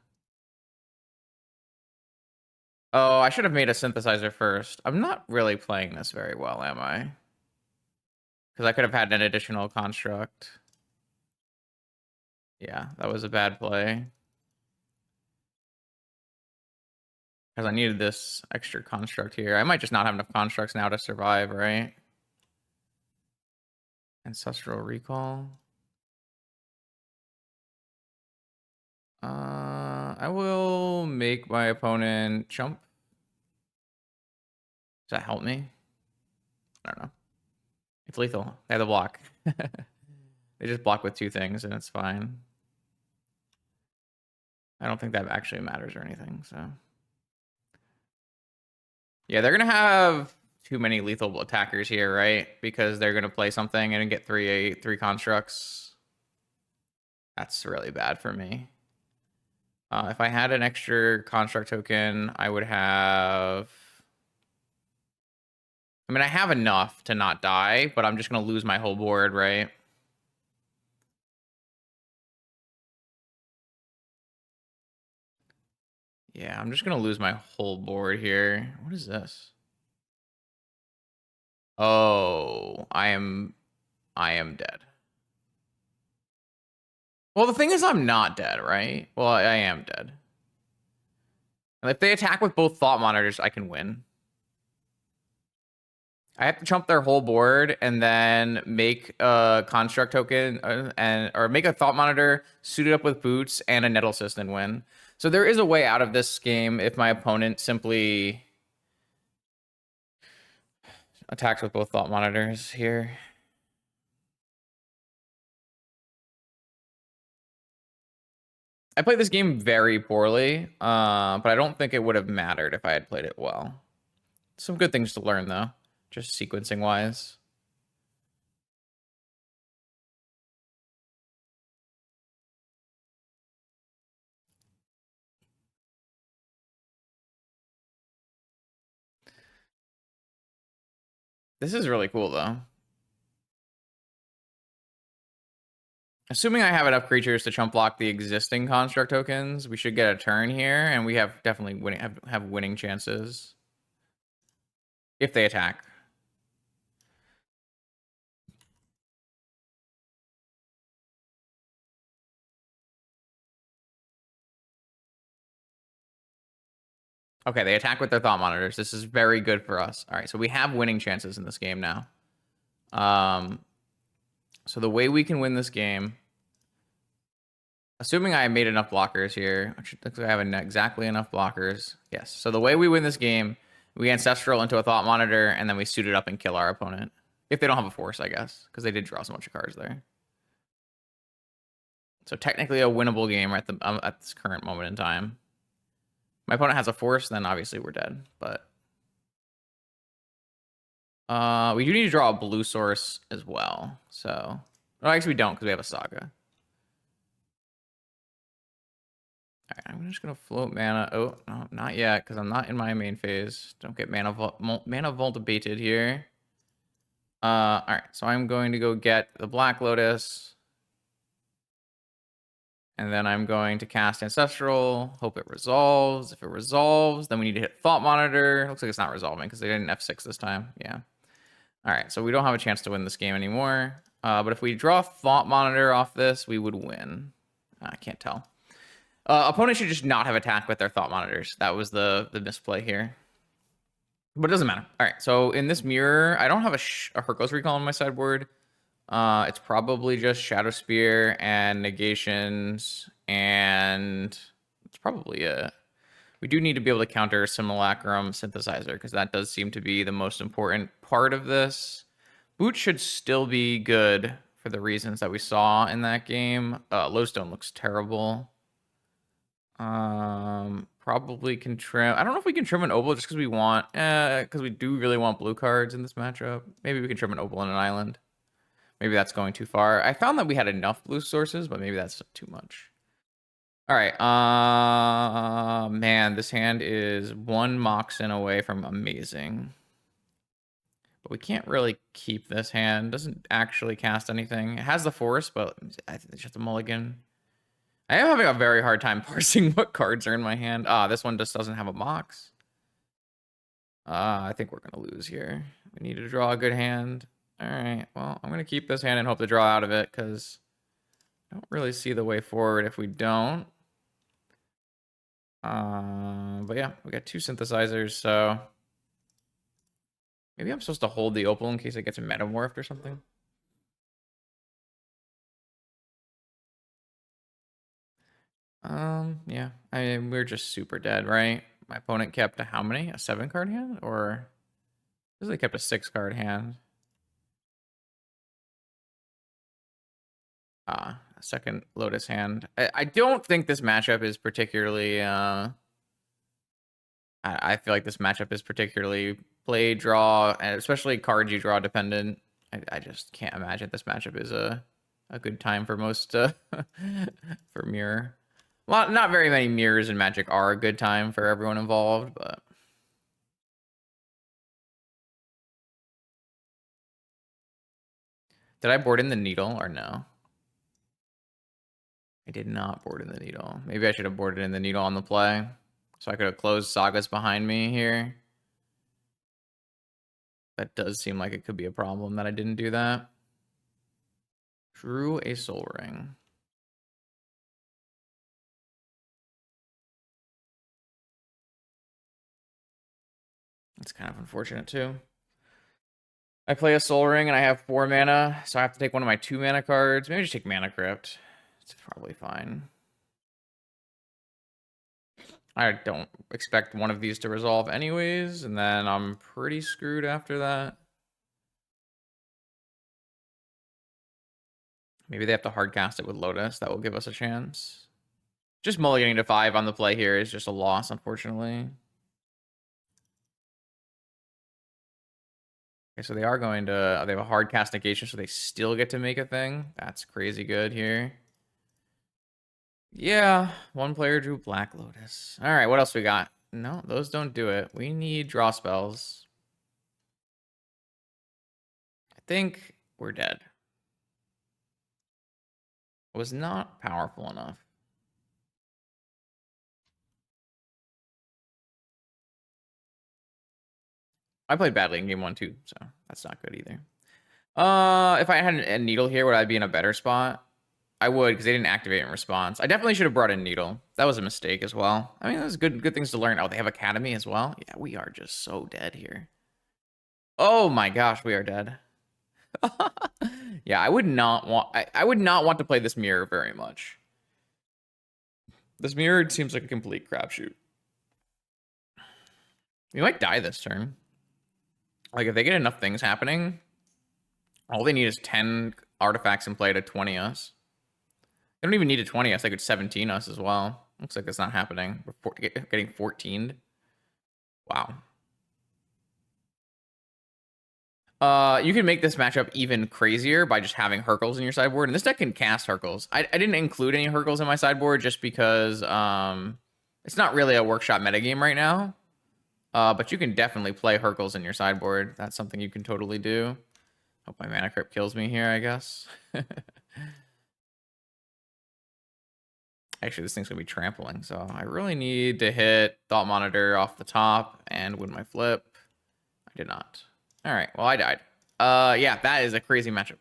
Oh, I should have made a synthesizer first. I'm not really playing this very well, am I? Because I could have had an additional construct. Yeah, that was a bad play. Because I needed this extra construct here. I might just not have enough constructs now to survive, right? Ancestral Recall. I will make my opponent jump. Does that help me? I don't know. It's lethal. They have the block. They just block with 2 things and it's fine. I don't think that actually matters or anything, so. Yeah, they're going to have too many lethal attackers here, right? Because they're going to play something and get 3 constructs. That's really bad for me. If I had an extra construct token, I would have... I mean, I have enough to not die, but I'm just going to lose my whole board, right? Yeah, I'm just going to lose my whole board here. What is this? Oh, I am dead. Well, the thing is I'm not dead, right? Well, I am dead. And if they attack with both thought monitors, I can win. I have to chump their whole board and then make a construct token or make a thought monitor, suit it up with boots and a nettle cyst and win. So there is a way out of this game if my opponent simply attacks with both thought monitors here. I played this game very poorly, but I don't think it would have mattered if I had played it well. Some good things to learn though, just sequencing wise. This is really cool though. Assuming I have enough creatures to chump block the existing construct tokens, we should get a turn here, and we have definitely have winning chances if they attack. Okay, they attack with their thought monitors. This is very good for us. All right, so we have winning chances in this game now. So the way we can win this game, assuming I made enough blockers here, which looks like I have exactly enough blockers. Yes. So the way we win this game, we ancestral into a thought monitor, and then we suit it up and kill our opponent. If they don't have a force, I guess, because they did draw so much of cards there. So technically a winnable game at this current moment in time. My opponent has a force, then obviously we're dead. But we do need to draw a blue source as well. So, well, actually we don't because we have a Saga. All right, I'm just gonna float mana. Oh, no, not yet because I'm not in my main phase. Don't get mana vault baited here. All right, so I'm going to go get the Black Lotus. And then I'm going to cast Ancestral, hope it resolves. If it resolves, then we need to hit Thought Monitor. Looks like it's not resolving because they didn't F6 this time. Yeah. All right, so we don't have a chance to win this game anymore. But if we draw Thought Monitor off this, we would win. I can't tell. Opponent should just not have attacked with their Thought Monitors. That was the misplay here. But it doesn't matter. All right, so in this mirror, I don't have a Hercos Recall on my sideboard. It's probably just Shadow Spear and negations, and it's probably it. We do need to be able to counter Simulacrum Synthesizer, because that does seem to be the most important part of this. Boot should still be good for the reasons that we saw in that game. Lodestone looks terrible. Probably can trim. I don't know if we can trim an oval just because we want, because we do really want blue cards in this matchup. Maybe we can trim an oval and an island. Maybe that's going too far. I found that we had enough blue sources, but maybe that's too much. All right. Man, this hand is one Moxen away from amazing. But we can't really keep this hand. Doesn't actually cast anything. It has the forest, but I think it's just a mulligan. I am having a very hard time parsing what cards are in my hand. This one just doesn't have a Mox. I think we're going to lose here. We need to draw a good hand. All right. Well, I'm going to keep this hand and hope to draw out of it because I don't really see the way forward if we don't. But yeah, we got two synthesizers, so maybe I'm supposed to hold the opal in case it gets metamorphed or something. Yeah. I mean, we're just super dead, right? My opponent kept a how many? A 7-card hand? Or they kept a 6-card hand? A second Lotus hand. I don't think this matchup is particularly I feel like this matchup is particularly play draw and especially card you draw dependent. I just can't imagine this matchup is a good time for most for mirror. Well, not very many mirrors in Magic are a good time for everyone involved, but did I board in the needle or no? I did not board in the needle. Maybe I should have boarded in the needle on the play. So I could have closed Sagas behind me here. That does seem like it could be a problem that I didn't do that. Drew a Soul Ring. That's kind of unfortunate too. I play a Soul Ring and I have 4 mana, so I have to take one of my 2 mana cards. Maybe just take Mana Crypt. It's probably fine. I don't expect one of these to resolve anyways, and then I'm pretty screwed after that. Maybe they have to hardcast it with Lotus. That will give us a chance. Just mulliganing to 5 on the play here is just a loss, unfortunately. Okay, so they are going to... They have a hardcast negation, so they still get to make a thing. That's crazy good here. Yeah, one player drew Black Lotus. All right, what else we got? No, those don't do it. We need draw spells. I think we're dead. It was not powerful enough. I played badly in game 1 too, so that's not good either. If I had a needle here, would I be in a better spot? I would, because they didn't activate in response. I definitely should have brought in needle. That was a mistake as well. I mean, those good things to learn. Oh, they have academy as well. Yeah, we are just so dead here. Oh my gosh, we are dead. Yeah, I would not want. I would not want to play this mirror very much. This mirror seems like a complete crapshoot. We might die this turn. Like if they get enough things happening, all they need is 10 artifacts in play to 20 us. They don't even need to 20 us. They could 17 us as well. Looks like it's not happening. We're getting 14'd. Wow. You can make this matchup even crazier by just having Hercules in your sideboard. And this deck can cast Hercules. I didn't include any Hercules in my sideboard just because it's not really a workshop metagame right now. But you can definitely play Hercules in your sideboard. That's something you can totally do. Hope my Mana Crypt kills me here, I guess. Actually, this thing's going to be trampling, so I really need to hit Thought Monitor off the top and win my flip. I did not. All right, well, I died. Yeah, that is a crazy matchup.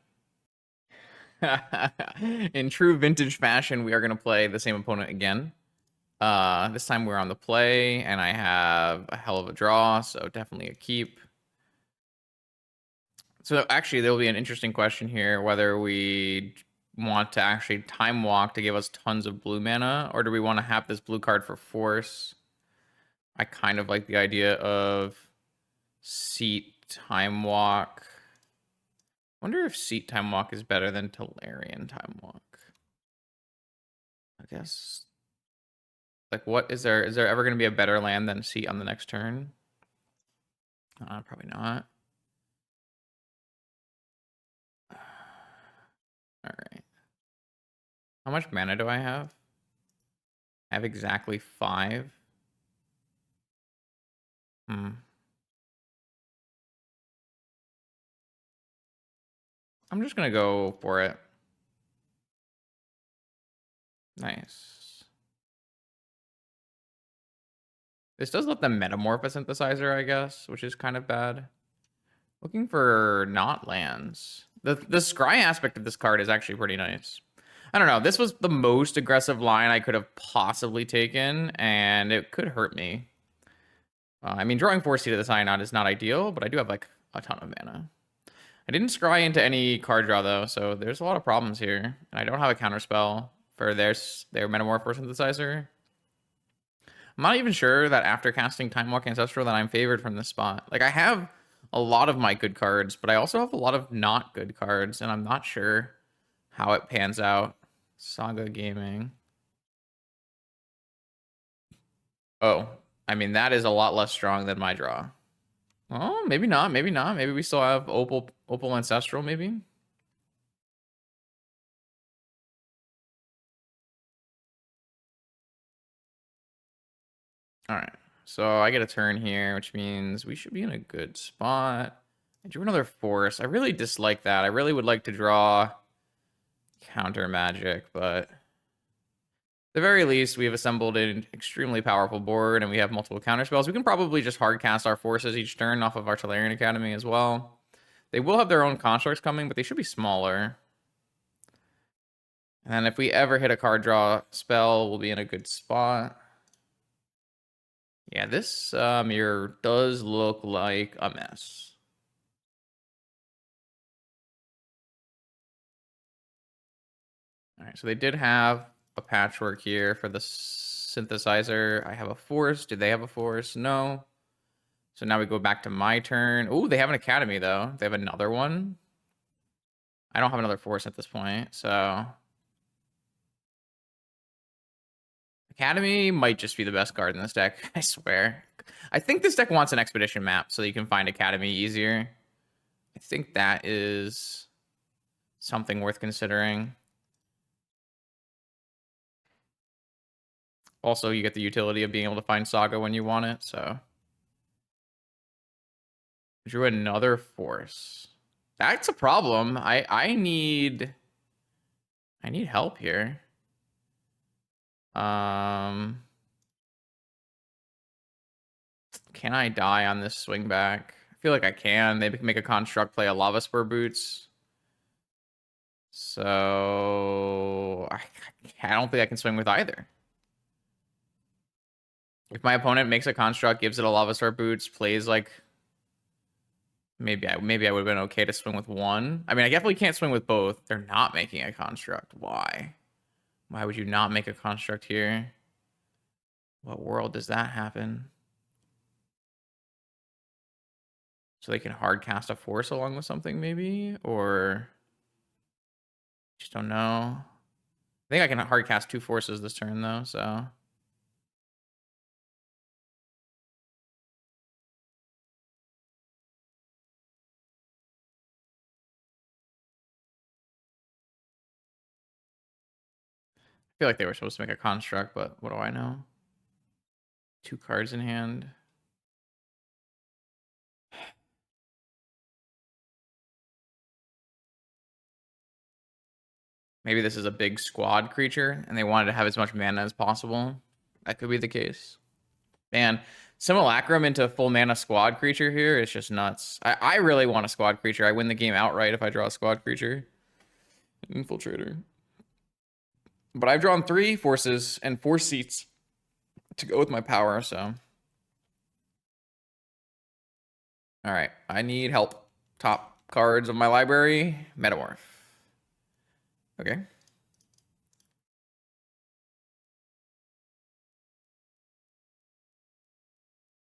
In true vintage fashion, we are going to play the same opponent again. This time we're on the play, and I have a hell of a draw, so definitely a keep. So actually, there will be an interesting question here, whether we want to actually time walk to give us tons of blue mana, or do we want to have this blue card for force? I kind of like the idea of seat time walk. Wonder if Seat Time Walk is better than Tolarian Time Walk. I guess. Like, what is there? Is there ever going to be a better land than Seat on the next turn? Probably not. All right. How much mana do I have? I have exactly 5. I'm just going to go for it. Nice. This does let them metamorph a synthesizer, I guess, which is kind of bad. Looking for not lands. The scry aspect of this card is actually pretty nice. I don't know. This was the most aggressive line I could have possibly taken, and it could hurt me. I mean, drawing 4 Seat of the Cyanide is not ideal, but I do have, like, a ton of mana. I didn't scry into any card draw, though, so there's a lot of problems here. And I don't have a counterspell for their Metamorph or Synthesizer. I'm not even sure that after casting Time Walk Ancestral that I'm favored from this spot. Like, I have a lot of my good cards, but I also have a lot of not good cards, and I'm not sure how it pans out. Saga Gaming. Oh, I mean, that is a lot less strong than my draw. Oh, maybe not. Maybe not. Maybe we still have Opal Ancestral, maybe. All right. So I get a turn here, which means we should be in a good spot. I drew another force. I really dislike that. I really would like to draw counter magic, but at the very least, we have assembled an extremely powerful board and we have multiple counter spells. We can probably just hard cast our forces each turn off of our Tolarian Academy as well. They will have their own constructs coming, but they should be smaller. And if we ever hit a card draw spell, we'll be in a good spot. Yeah, this mirror does look like a mess. All right, so they did have a patchwork here for the synthesizer. I have a force. Did they have a force? No. So now we go back to my turn. Oh, they have an academy, though. They have another one. I don't have another force at this point, so... Academy might just be the best card in this deck, I swear. I think this deck wants an expedition map so you can find Academy easier. I think that is something worth considering. Also, you get the utility of being able to find Saga when you want it, so... Drew another force. That's a problem. I need help here. Can I die on this swing back? I feel like I can. They can make a construct, play a Lava Spur Boots. So I don't think I can swing with either. If my opponent makes a construct, gives it a Lava Spur Boots, plays like maybe I would have been okay to swing with one. I mean, I definitely can't swing with both. They're not making a construct. Why? Why would you not make a construct here? What world does that happen? So they can hard cast a force along with something, maybe? Or just don't know. I think I can hard cast 2 forces this turn, though, so. I feel like they were supposed to make a construct, but what do I know? 2 cards in hand. Maybe this is a big squad creature, and they wanted to have as much mana as possible. That could be the case. Man, Simulacrum into full mana squad creature here is just nuts. I really want a squad creature. I win the game outright if I draw a squad creature. Infiltrator. But I've drawn 3 forces and 4 seats to go with my power, so. All right, I need help. Top cards of my library, Metamorph. Okay.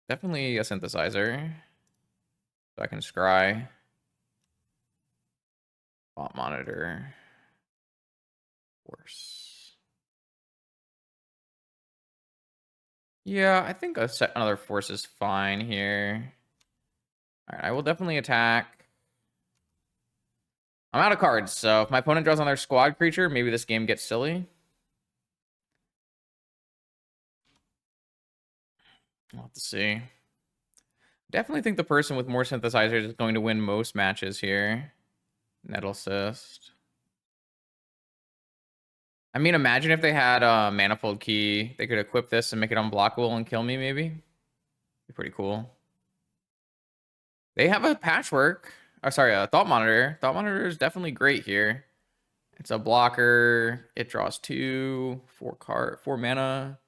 Definitely a synthesizer. So I can scry. Thought monitor. Force. Yeah, I think another force is fine here. All right, I will definitely attack. I'm out of cards, so if my opponent draws on their squad creature, maybe this game gets silly. We'll have to see. Definitely think the person with more synthesizers is going to win most matches here. Nettle Cyst. I mean, imagine if they had a Manifold Key. They could equip this and make it unblockable and kill me, maybe. Be pretty cool. They have a Patchwork. Oh, sorry, a Thought Monitor. Thought Monitor is definitely great here. It's a blocker. It draws 2, 4 mana,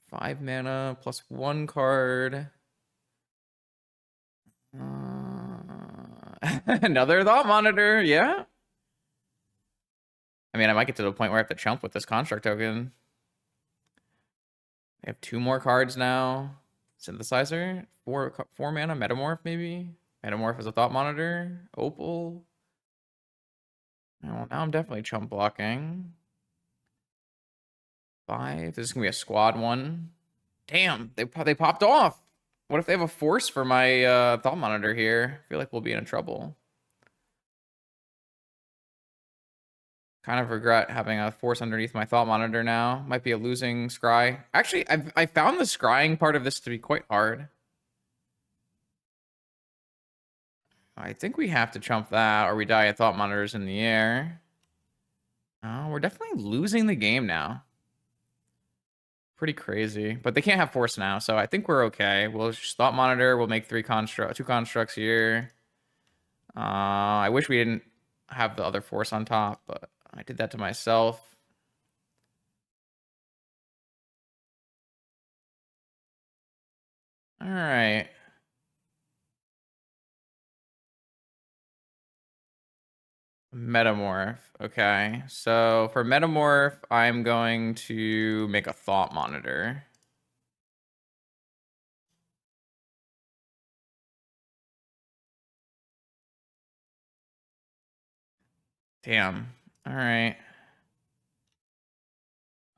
5 mana, plus 1 card. Another Thought Monitor, yeah. I mean, I might get to the point where I have to chump with this construct token. I have 2 more cards now. Synthesizer, 4 mana, Metamorph maybe. Metamorph is a Thought Monitor. Opal. Well, now I'm definitely chump blocking. 5. This is gonna be a squad one. Damn, they popped off. What if they have a force for my Thought Monitor here? I feel like we'll be in trouble. Kind of regret having a force underneath my Thought Monitor now. Might be a losing scry. Actually, I found the scrying part of this to be quite hard. I think we have to chump that or we die at Thought Monitors in the air. Oh, we're definitely losing the game now. Pretty crazy. But they can't have force now, so I think we're okay. We'll just Thought Monitor. We'll make 2 constructs here. I wish we didn't have the other force on top, but I did that to myself. All right. Metamorph. Okay. So for Metamorph, I'm going to make a Thought Monitor. Damn. All right.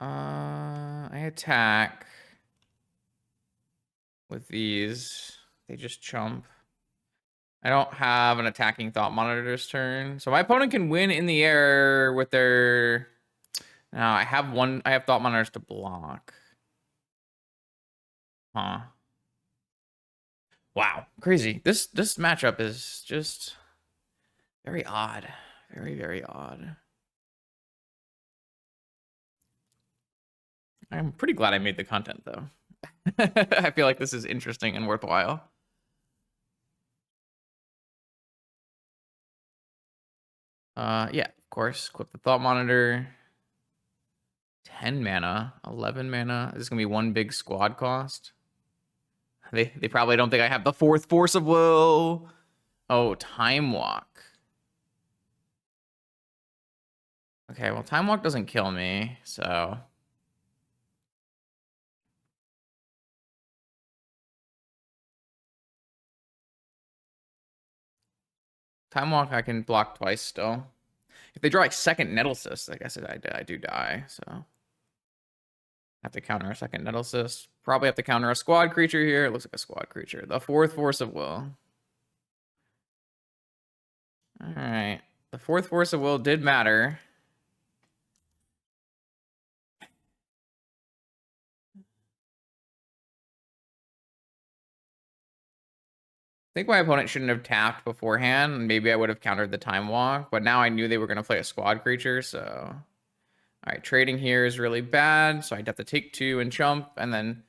I attack with these. They just chump. I don't have an attacking Thought Monitor's turn. So my opponent can win in the air with their... Now I have Thought Monitors to block. Huh. Wow. Crazy. This matchup is just very odd. Very, very odd. I'm pretty glad I made the content, though. I feel like this is interesting and worthwhile. Yeah, of course. Equip the Thought Monitor. 10 mana, 11 mana. This is gonna be one big squad cost. They probably don't think I have the 4th Force of Will. Oh, Time Walk. Okay, well, Time Walk doesn't kill me, so... Time Walk, I can block twice still. If they draw like second Nettle Cyst, I guess I do die, so... Have to counter a second Nettle Cyst. Probably have to counter a squad creature here. It looks like a squad creature. The 4th Force of Will. Alright. The 4th Force of Will did matter. I think my opponent shouldn't have tapped beforehand. Maybe I would have countered the Time Walk, but now I knew they were going to play a squad creature, so... All right, trading here is really bad, so I'd have to take 2 and chump, and then...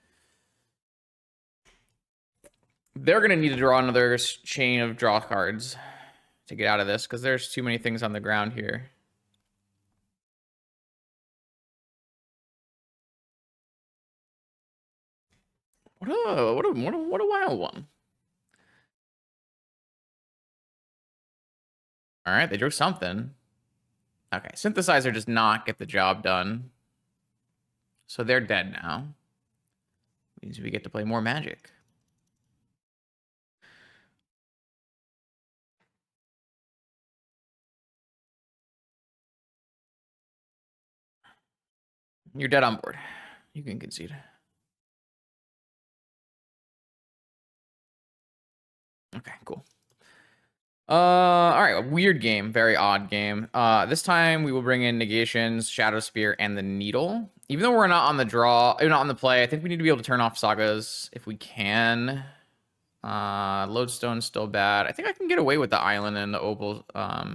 They're going to need to draw another chain of draw cards to get out of this, because there's too many things on the ground here. What a wild one. All right, they drew something. Okay, Synthesizer does not get the job done. So they're dead now. Means we get to play more Magic. You're dead on board. You can concede. Okay, cool. All right, a weird game, very odd game. This time we will bring in negations, Shadow Spear, and the Needle. Even though we're not on the draw, not on the play, I think we need to be able to turn off Sagas if we can. Lodestone's still bad. I think I can get away with the Island and the Opal.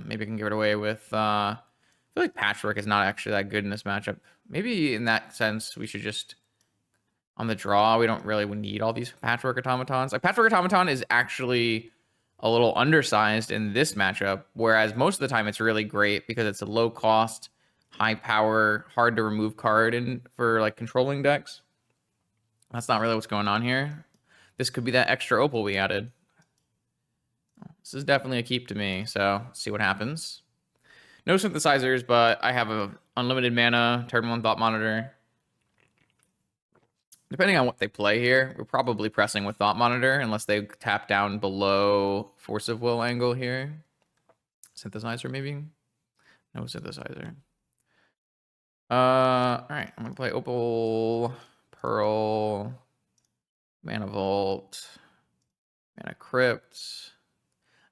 Maybe I can get it away with. I feel like Patchwork is not actually that good in this matchup. Maybe in that sense, we should just on the draw. We don't really need all these Patchwork Automatons. Like Patchwork Automaton is actually a little undersized in this matchup, whereas most of the time it's really great because it's a low cost, high power, hard to remove card in for like controlling decks. That's not really what's going on here. This could be that extra Opal we added. This is definitely a keep to me, so let's see what happens. No synthesizers, but I have a unlimited mana, turn 1 Thought Monitor. Depending on what they play here, we're probably pressing with Thought Monitor unless they tap down below Force of Will angle here. Synthesizer, maybe? No synthesizer. All right, I'm gonna play Opal, Pearl, Mana Vault, Mana Crypt.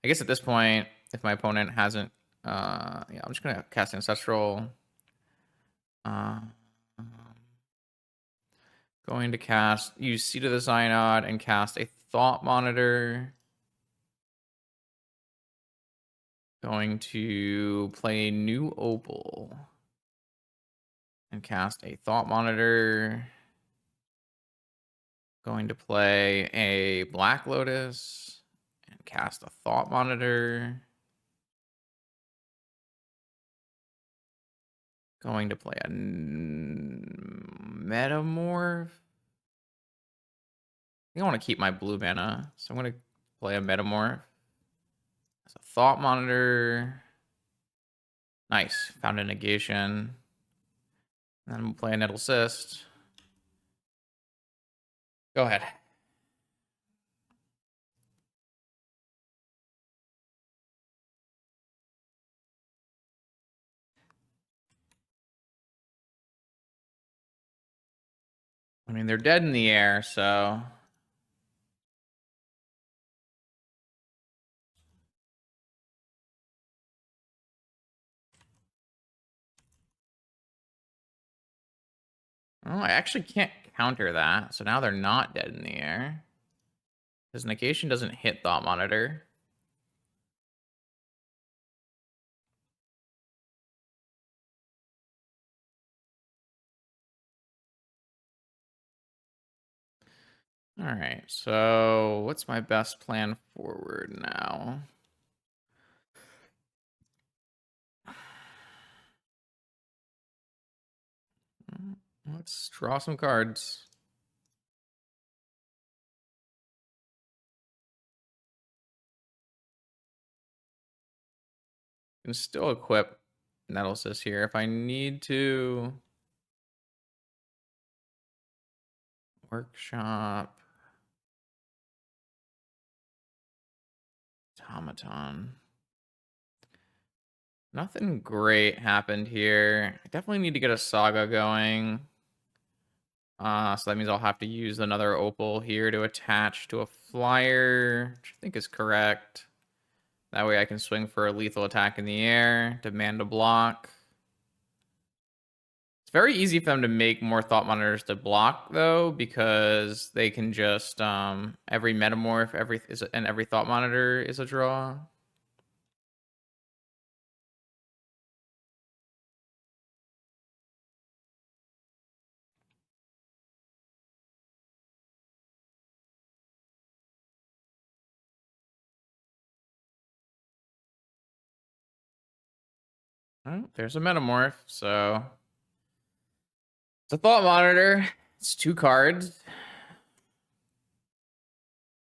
I guess at this point, if my opponent hasn't, yeah, I'm just gonna cast Ancestral. Going to cast, use Seed of the Synod and cast a Thought Monitor. Going to play New Opal and cast a Thought Monitor. Going to play a Black Lotus and cast a Thought Monitor. Going to play a Metamorph. I think I want to keep my blue mana, so I'm going to play a Metamorph. As a Thought Monitor. Nice. Found a negation. And then we'll play a Nettle Cyst. Go ahead. I mean, they're dead in the air, so... Oh, I actually can't counter that. So now they're not dead in the air. Because negation doesn't hit Thought Monitor. All right, so what's my best plan forward now? Let's draw some cards. Can still equip Nettlesis here if I need to. Workshop. Automaton. Nothing great happened here. I definitely need to get a Saga going. So that means I'll have to use another Opal here to attach to a flyer, which I think is correct. That way I can swing for a lethal attack in the air, demand a block. It's very easy for them to make more Thought Monitors to block, though, because they can just, every Metamorph, and every Thought Monitor is a draw. Oh, there's a Metamorph, so... It's a Thought Monitor. It's 2 cards.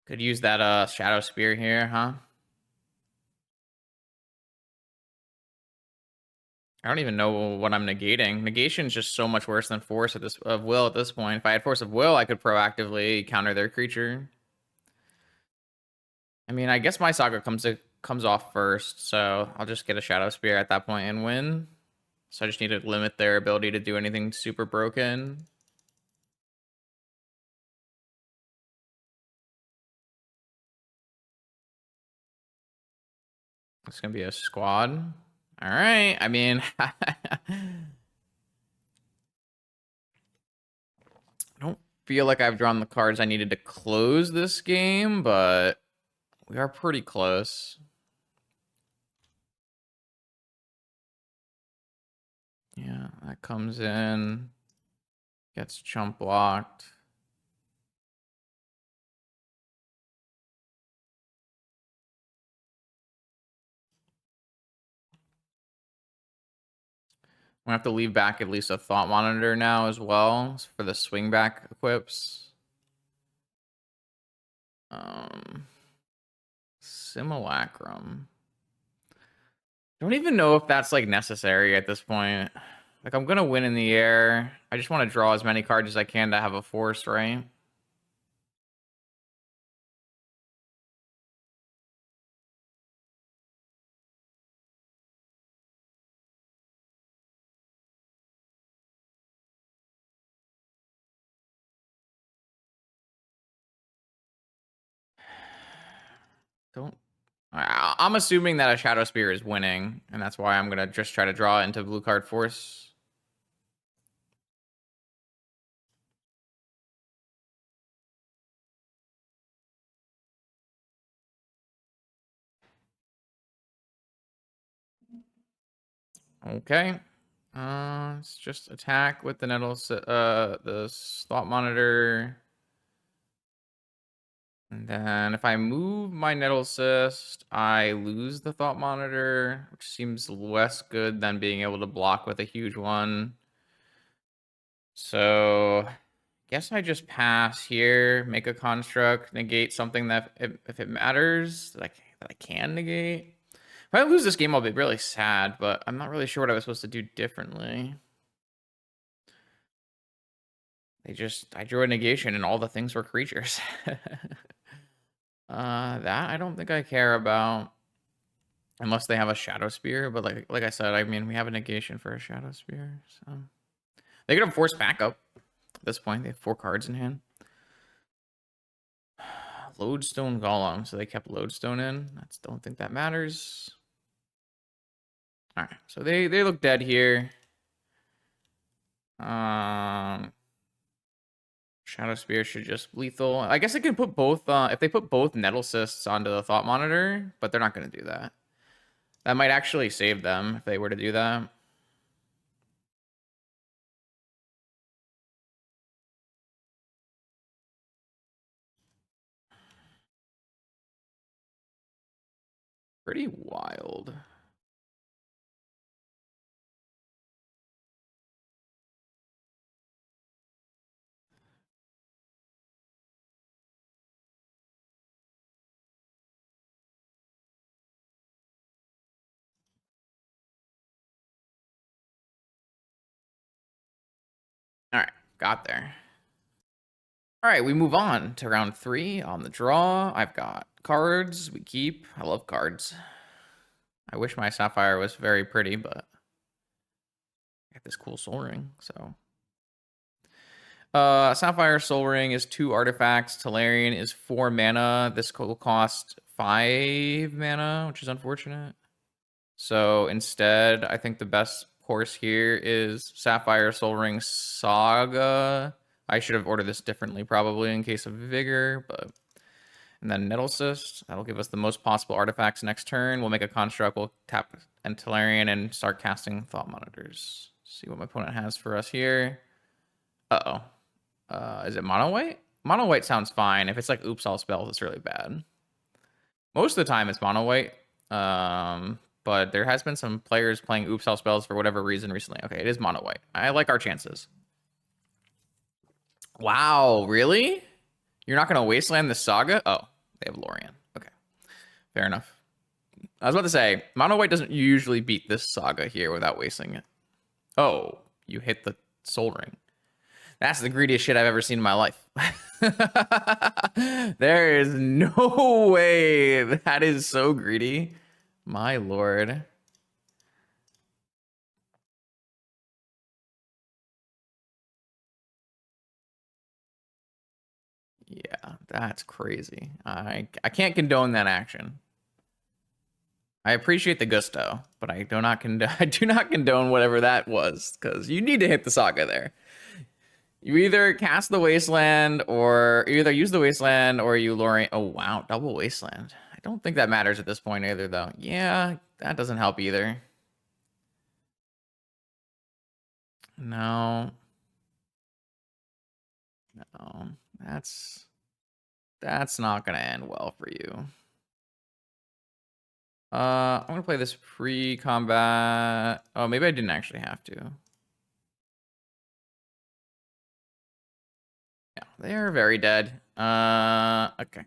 Could use that Shadow Spear here, huh? I don't even know what I'm negating. Negation is just so much worse than Force of Will at this point. If I had Force of Will, I could proactively counter their creature. I mean, I guess my Saga comes off first, so I'll just get a Shadow Spear at that point and win. So I just need to limit their ability to do anything super broken. It's gonna be a squad. All right. I mean, I don't feel like I've drawn the cards I needed to close this game, but we are pretty close. Yeah, that comes in, gets chump blocked. I'm gonna have to leave back at least a thought monitor now as well for the swing back equips. Simulacrum. Don't even know if that's like necessary at this point. Like I'm gonna win in the air. I just want to draw as many cards as I can to have a force, right? Don't. I'm assuming that a Shadow Spear is winning, and that's why I'm gonna just try to draw into blue card force. Okay. Let's just attack with the the thought monitor. And then if I move my Nettle Cyst, I lose the Thought Monitor, which seems less good than being able to block with a huge one. So guess I just pass here, make a construct, negate something that if it matters that I can negate. If I lose this game, I'll be really sad, but I'm not really sure what I was supposed to do differently. I drew a negation and all the things were creatures. That I don't think I care about. Unless they have a Shadow Spear, but like I said, I mean, we have a negation for a Shadow Spear, so they could have forced backup at this point. They have 4 cards in hand. Lodestone Golem, so they kept Lodestone in. I don't think that matters. All right, so they look dead here. Shadow Spear should just lethal. I guess I can put both. If they put both Nettle Cysts onto the Thought Monitor, but they're not going to do that. That might actually save them if they were to do that. Pretty wild. All right, got there. All right, we move on to round 3 on the draw. I've got cards we keep. I love cards. I wish my Sapphire was very pretty, but I got this cool Soul Ring, so. Sapphire Soul Ring is 2 artifacts. Tolarian is 4 mana. This will cost 5 mana, which is unfortunate. So instead, I think the best course here is Sapphire Soul Ring Saga. I should have ordered this differently probably in case of Vigor, but... And then Nettle Cyst. That'll give us the most possible artifacts next turn. We'll make a construct. We'll tap Tolarian and start casting Thought Monitors. See what my opponent has for us here. Uh-oh. Is it mono white? Mono white sounds fine. If it's like oops all spells, it's really bad. Most of the time it's mono white. But there has been some players playing oops all spells for whatever reason recently. Okay, it is mono white. I like our chances. Wow, really? You're not going to wasteland the Saga? Oh, they have Lorien. Okay, fair enough. I was about to say, mono white doesn't usually beat this Saga here without wasting it. Oh, you hit the Soul Ring. That's the greediest shit I've ever seen in my life. There is no way. That is so greedy. My lord. Yeah, that's crazy. I can't condone that action. I appreciate the gusto, but I do not condone I do not condone whatever that was, because you need to hit the Saga there. You either cast the Wasteland, or you either use the Wasteland, or you lure. Oh wow, double Wasteland. I don't think that matters at this point either, though. Yeah, that doesn't help either. No, no, that's not gonna end well for you. I'm gonna play this pre-combat. Oh, maybe I didn't actually have to. Yeah, they are very dead. Okay.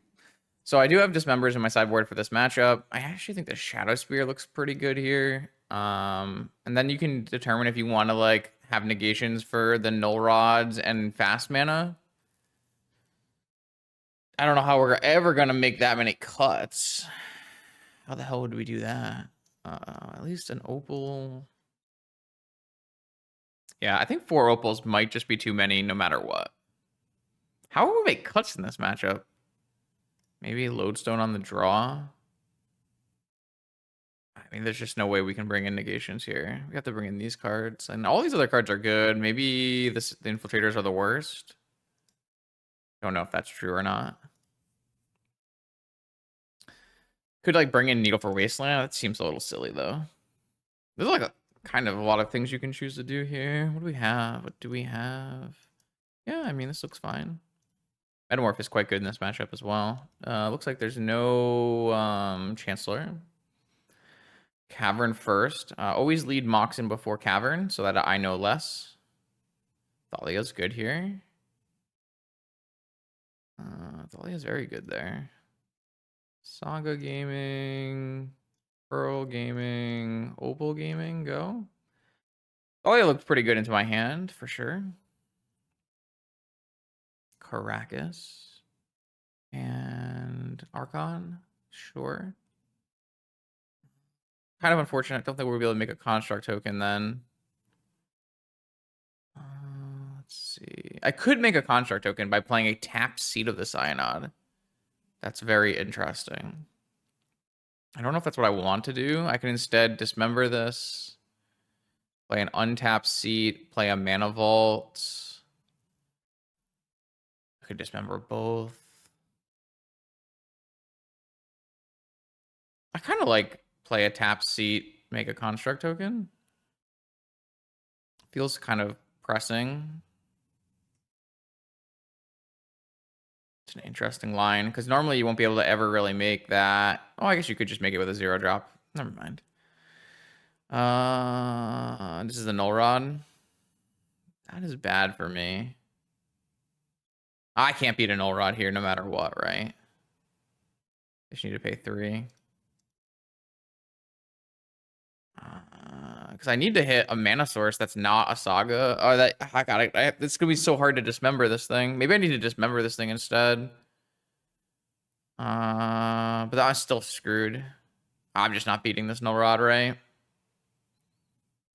So I do have Dismembers in my sideboard for this matchup. I actually think the Shadow Spear looks pretty good here. And then you can determine if you want to like have negations for the Null Rods and fast mana. I don't know how we're ever gonna make that many cuts. How the hell would we do that? At least an Opal. Yeah, I think 4 Opals might just be too many no matter what. How will we make cuts in this matchup? Maybe Lodestone on the draw? I mean, there's just no way we can bring in negations here. We have to bring in these cards. And all these other cards are good. Maybe the Infiltrators are the worst. Don't know if that's true or not. Could, like, bring in Needle for Wasteland. That seems a little silly, though. There's, like, kind of a lot of things you can choose to do here. What do we have? What do we have? Yeah, I mean, this looks fine. Metamorph is quite good in this matchup as well. Looks like there's no Chancellor. Cavern first. Always lead Moxen before Cavern so that I know less. Thalia's good here. Thalia's very good there. Saga Gaming. Pearl Gaming. Opal Gaming. Go. Thalia looked pretty good into my hand for sure. Caracas. And Archon. Sure. Kind of unfortunate. Don't think we'll be able to make a construct token then. Let's see. I could make a construct token by playing a tapped Seat of the Cyanod. That's very interesting. I don't know if that's what I want to do. I can instead dismember this, play an untapped Seat, play a Mana Vault. I could dismember both. I kind of like play a tapped Seat, make a construct token. Feels kind of pressing. It's an interesting line, because normally you won't be able to ever really make that. Oh, I guess you could just make it with a 0-drop. Never mind. This is a Null Rod. That is bad for me. I can't beat a Null Rod here no matter what, right? Just need to pay 3. Because I need to hit a mana source that's not a Saga. Oh, that I got it. It's gonna be so hard to dismember this thing. Maybe I need to dismember this thing instead. But I'm still screwed. I'm just not beating this Null Rod, right?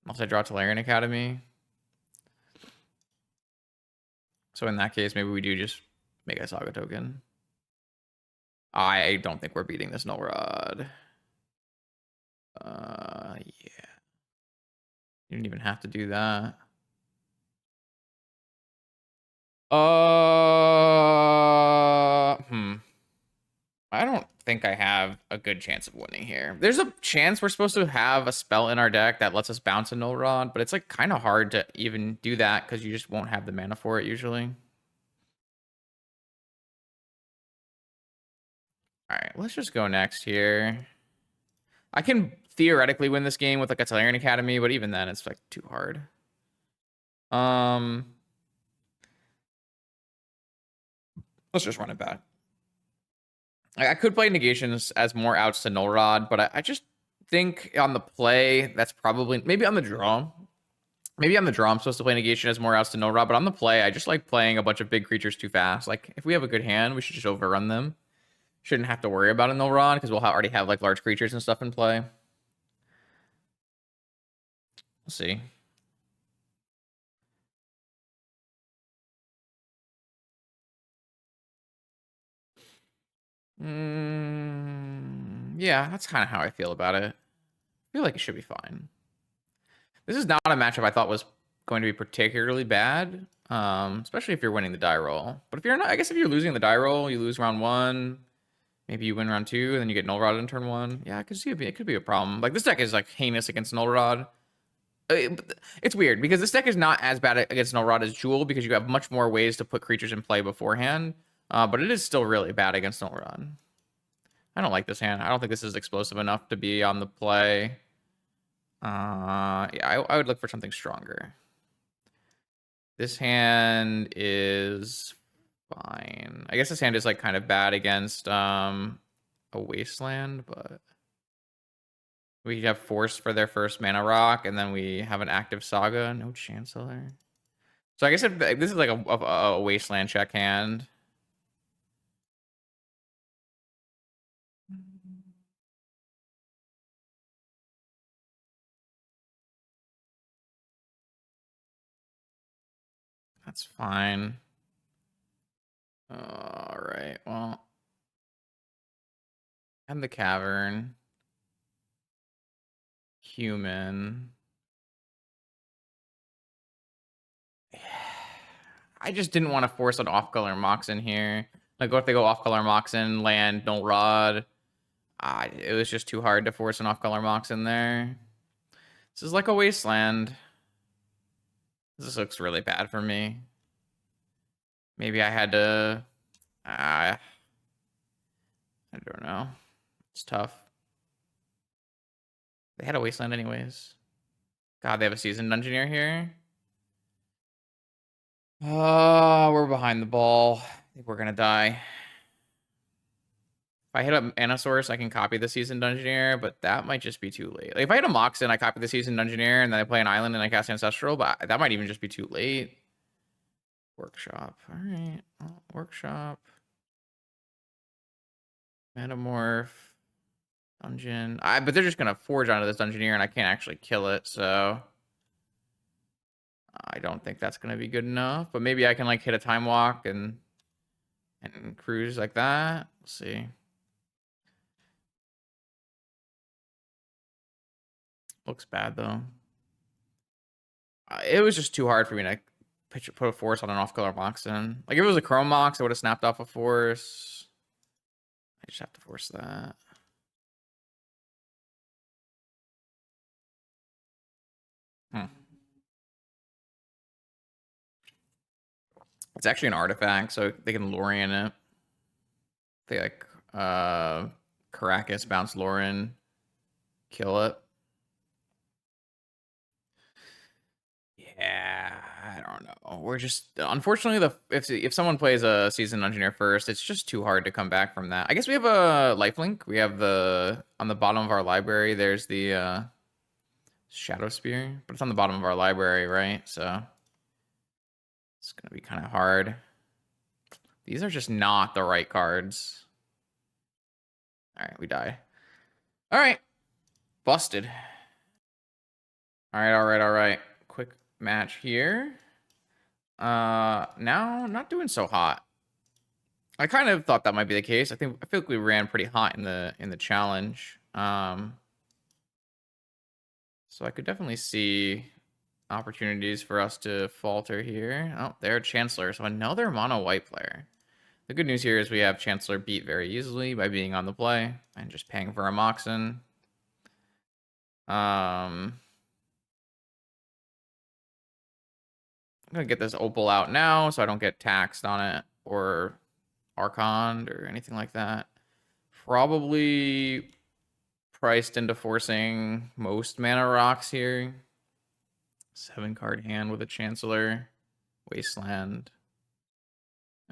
Unless I draw Tolarian Academy. So in that case, maybe we do just make a Saga token. I don't think we're beating this Null Rod. Yeah. You didn't even have to do that. I don't think I have a good chance of winning here. There's a chance we're supposed to have a spell in our deck that lets us bounce a Null Rod, but it's like kind of hard to even do that because you just won't have the mana for it usually. All right, let's just go next here. I can theoretically win this game with like a Tolarian Academy, but even then it's like too hard. Let's just run it back. I could play negations as more outs to Null Rod, but I just think on the play, that's probably maybe on the draw. Maybe on the draw, I'm supposed to play negation as more outs to Null Rod, but on the play, I just like playing a bunch of big creatures too fast. Like if we have a good hand, we should just overrun them. Shouldn't have to worry about a Null Rod because we'll already have like large creatures and stuff in play. We'll see. Yeah, that's kind of how I feel about it. I feel like it should be fine. This is not a matchup I thought was going to be particularly bad, especially if you're winning the die roll. But if you're not, I guess if you're losing the die roll, you lose round 1. Maybe you win round 2, and then you get null rod in turn 1. Yeah, I could see it could be a problem. Like, this deck is like heinous against null rod. It's weird because this deck is not as bad against null rod as Jewel because you have much more ways to put creatures in play beforehand. But it is still really bad against null rod. I don't like this hand. I don't think this is explosive enough to be on the play. Yeah, I would look for something stronger. This hand is fine. I guess this hand is like kind of bad against a wasteland, but we have force for their first mana rock, and then we have an active saga, no chancellor. So I guess if this is like a wasteland check hand. That's fine. All right, well, and the cavern. Human. I just didn't want to force an off-color Mox in here. Like, what if they go off-color Mox in, land, don't rod? It was just too hard to force an off-color Mox in there. This is like a wasteland. This looks really bad for me. Maybe I had to... I don't know. It's tough. They had a wasteland anyways. God, they have a seasoned engineer here. Oh, we're behind the ball. I think we're gonna die. If I hit up Anasaurus, I can copy the seasoned engineer, but that might just be too late. Like, if I hit a Moxen, I copy the seasoned engineer, and then I play an island and I cast Ancestral, but that might even just be too late. Workshop. All right. Well, workshop. Metamorph. Dungeon. But they're just gonna forge onto this Dungeoneer, and I can't actually kill it, so I don't think that's gonna be good enough. But maybe I can like hit a time walk and cruise like that. Let's see. Looks bad though. It was just too hard for me to put a force on an off-color Moxen. Like if it was a Chrome Mox, I would have snapped off a force. I just have to force that. It's actually an artifact, so they can Lorien it. They like Caracas, bounce Lauren, kill it. Yeah, I don't know. We're just unfortunately if someone plays a seasoned engineer first, it's just too hard to come back from that. I guess we have a lifelink. We have the on the bottom of our library. There's the Shadow Spear, but it's on the bottom of our library, right? So it's gonna be kind of hard. These are just not the right cards. All right, we die. All right, busted. All right, all right, all right. Quick match here. Now not doing so hot. I kind of thought that might be the case. I feel like we ran pretty hot in the challenge. So I could definitely see opportunities for us to falter here. Oh, they're Chancellor, so another mono white player. The good news here is we have Chancellor beat very easily by being on the play and just paying for a Moxen. I'm gonna get this Opal out now so I don't get taxed on it or Archon or anything like that. Probably priced into forcing most mana rocks here. 7-card hand with a Chancellor. Wasteland.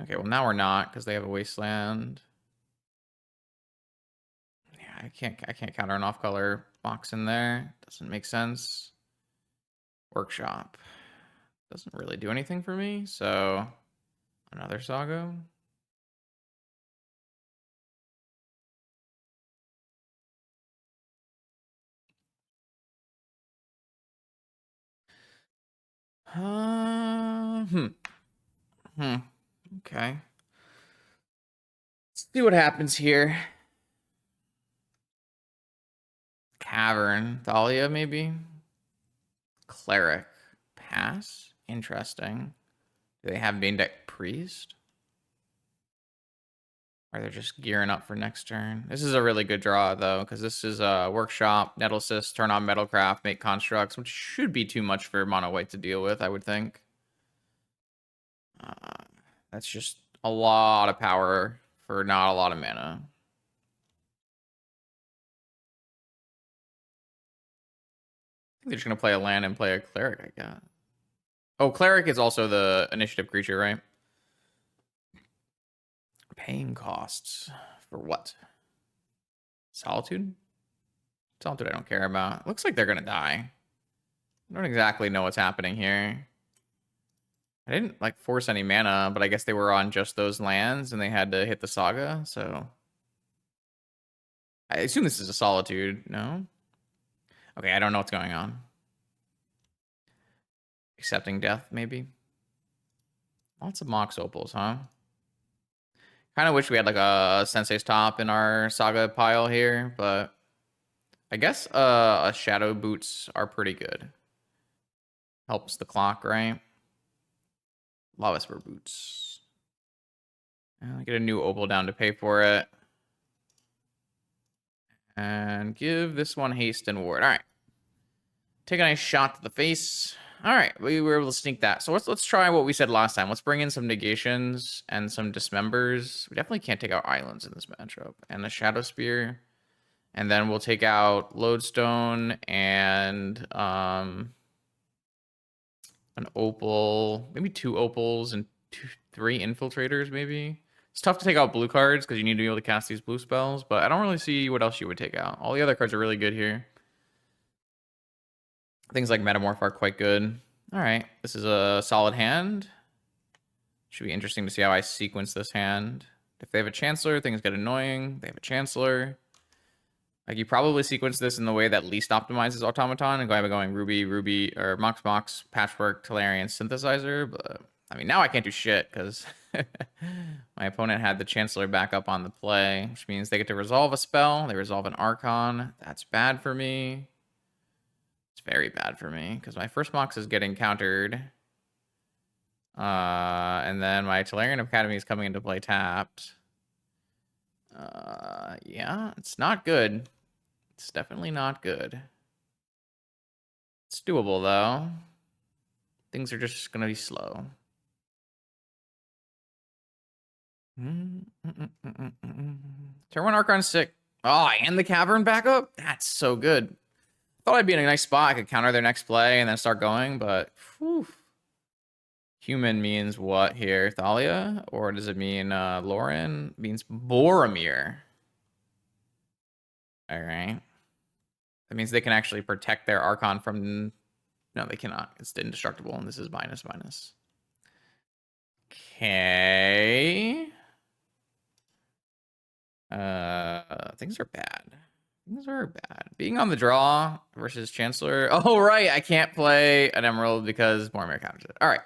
Okay, well now we're not because they have a Wasteland. Yeah, I can't counter an off-color box in there. Doesn't make sense. Workshop. Doesn't really do anything for me, so another Saga. Okay. See what happens here. Cavern. Thalia, maybe? Cleric. Pass? Interesting. Do they have main deck Priest? Or they're just gearing up for next turn. This is a really good draw, though, because this is a Workshop, Nettlecyst, turn on Metalcraft, make constructs, which should be too much for mono white to deal with, I would think. That's just a lot of power for not a lot of mana. I think they're just going to play a land and play a Cleric, I guess. Oh, Cleric is also the initiative creature, right? Paying costs. For what? Solitude? Solitude I don't care about. Looks like they're going to die. I don't exactly know what's happening here. I didn't, like, force any mana, but I guess they were on just those lands, and they had to hit the Saga, so... I assume this is a Solitude, no? Okay, I don't know what's going on. Accepting death, maybe? Lots of Mox Opals, huh? Kind of wish we had, like, a Sensei's Top in our Saga pile here, but... I guess a Shadow Boots are pretty good. Helps the clock, right? Law Whisper Boots. I get a new opal down to pay for it. And give this one haste and ward. All right. Take a nice shot to the face. All right, we were able to sneak that. So let's try what we said last time. Let's bring in some negations and some dismembers. We definitely can't take out islands in this matchup. And a Shadow Spear. And then we'll take out Lodestone and an opal, maybe 2 opals and 3 infiltrators, maybe. It's tough to take out blue cards because you need to be able to cast these blue spells, but I don't really see what else you would take out. All the other cards are really good here. Things like Metamorph are quite good. All right, this is a solid hand. Should be interesting to see how I sequence this hand. If they have a Chancellor, things get annoying. They have a Chancellor. Like, you probably sequence this in the way that least optimizes Automaton and going Ruby, Ruby, or Mox, Mox, Patchwork, Tolarian, Synthesizer. But, I mean, now I can't do shit because my opponent had the Chancellor back up on the play, which means they get to resolve a spell. They resolve an Archon. That's bad for me. It's very bad for me because my first Mox is getting countered. And then my Tolarian Academy is coming into play tapped. Yeah, it's not good. It's definitely not good. It's doable, though. Things are just going to be slow. Turn 1 Archon sick. Oh, and the Cavern backup? That's so good. Thought I'd be in a nice spot. I could counter their next play and then start going, but... Whew. Human means what here? Thalia? Or does it mean Lauren? It means Boromir. All right. That means they can actually protect their Archon from... No, they cannot. It's indestructible, and this is minus, minus. Okay. Things are bad. Things are bad. Being on the draw versus Chancellor. Oh, right. I can't play an Emerald because Boromir counters it. All right.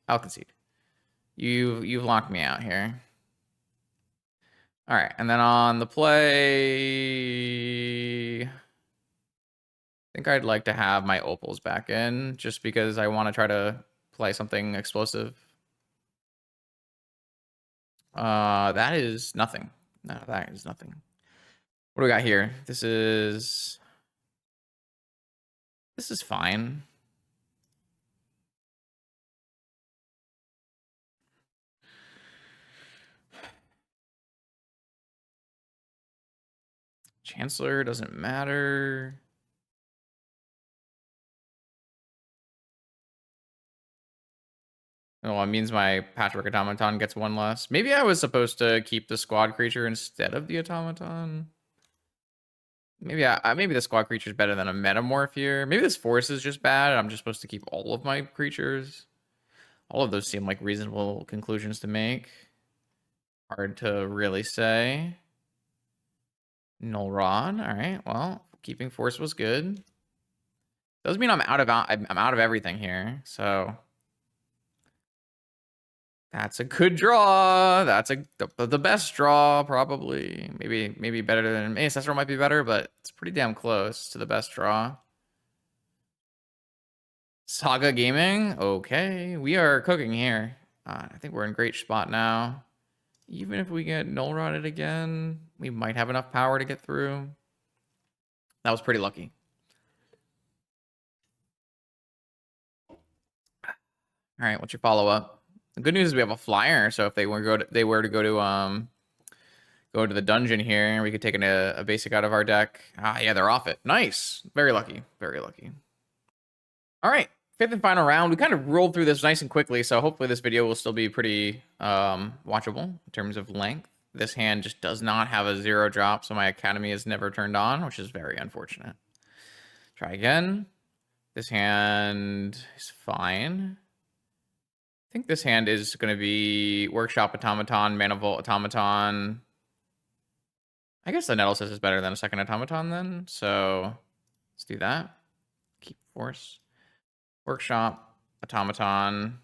I'll concede. You've locked me out here. All right. And then on the play... I think I'd like to have my opals back in just because I want to try to play something explosive. That is nothing. No, that is nothing. What do we got here? This is fine. Chancellor doesn't matter. Oh, it means my Patchwork Automaton gets 1 less. Maybe I was supposed to keep the squad creature instead of the Automaton. Maybe maybe the squad creature is better than a Metamorph here. Maybe this force is just bad. I'm just supposed to keep all of my creatures. All of those seem like reasonable conclusions to make. Hard to really say. Null Rod. All right. Well, keeping force was good. Does mean I'm out of everything here. So That's a good draw. That's the best draw, probably. Maybe better than Ancestral might be better, but it's pretty damn close to the best draw. Saga Gaming. Okay, we are cooking here. I think we're in great spot now. Even if we get null rotted again, we might have enough power to get through. That was pretty lucky. All right, what's your follow up? The good news is we have a flyer, so if they were to go to the dungeon here, we could take a basic out of our deck. Ah, yeah, they're off it. Nice, very lucky, very lucky. All right, fifth and final round. We kind of rolled through this nice and quickly, so hopefully this video will still be pretty watchable in terms of length. This hand just does not have a 0 drop, so my Academy is never turned on, which is very unfortunate. Try again. This hand is fine. I think this hand is going to be Workshop Automaton, Manifold Automaton. I guess the Nettlesis is better than a second Automaton then, so let's do that. Keep Force. Workshop Automaton.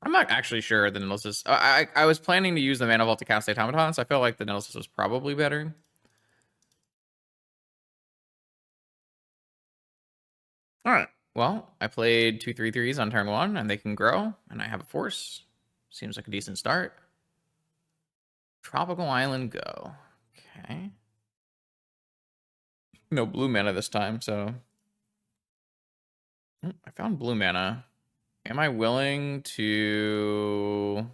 I'm not actually sure the Nettlesis. I was planning to use the Manifold to cast the Automaton, so I feel like the Nettlesis was probably better. All right. Well, I played 2 3/3s on turn 1, and they can grow, and I have a Force. Seems like a decent start. Tropical Island, go. Okay. No blue mana this time, so... I found blue mana. Am I willing to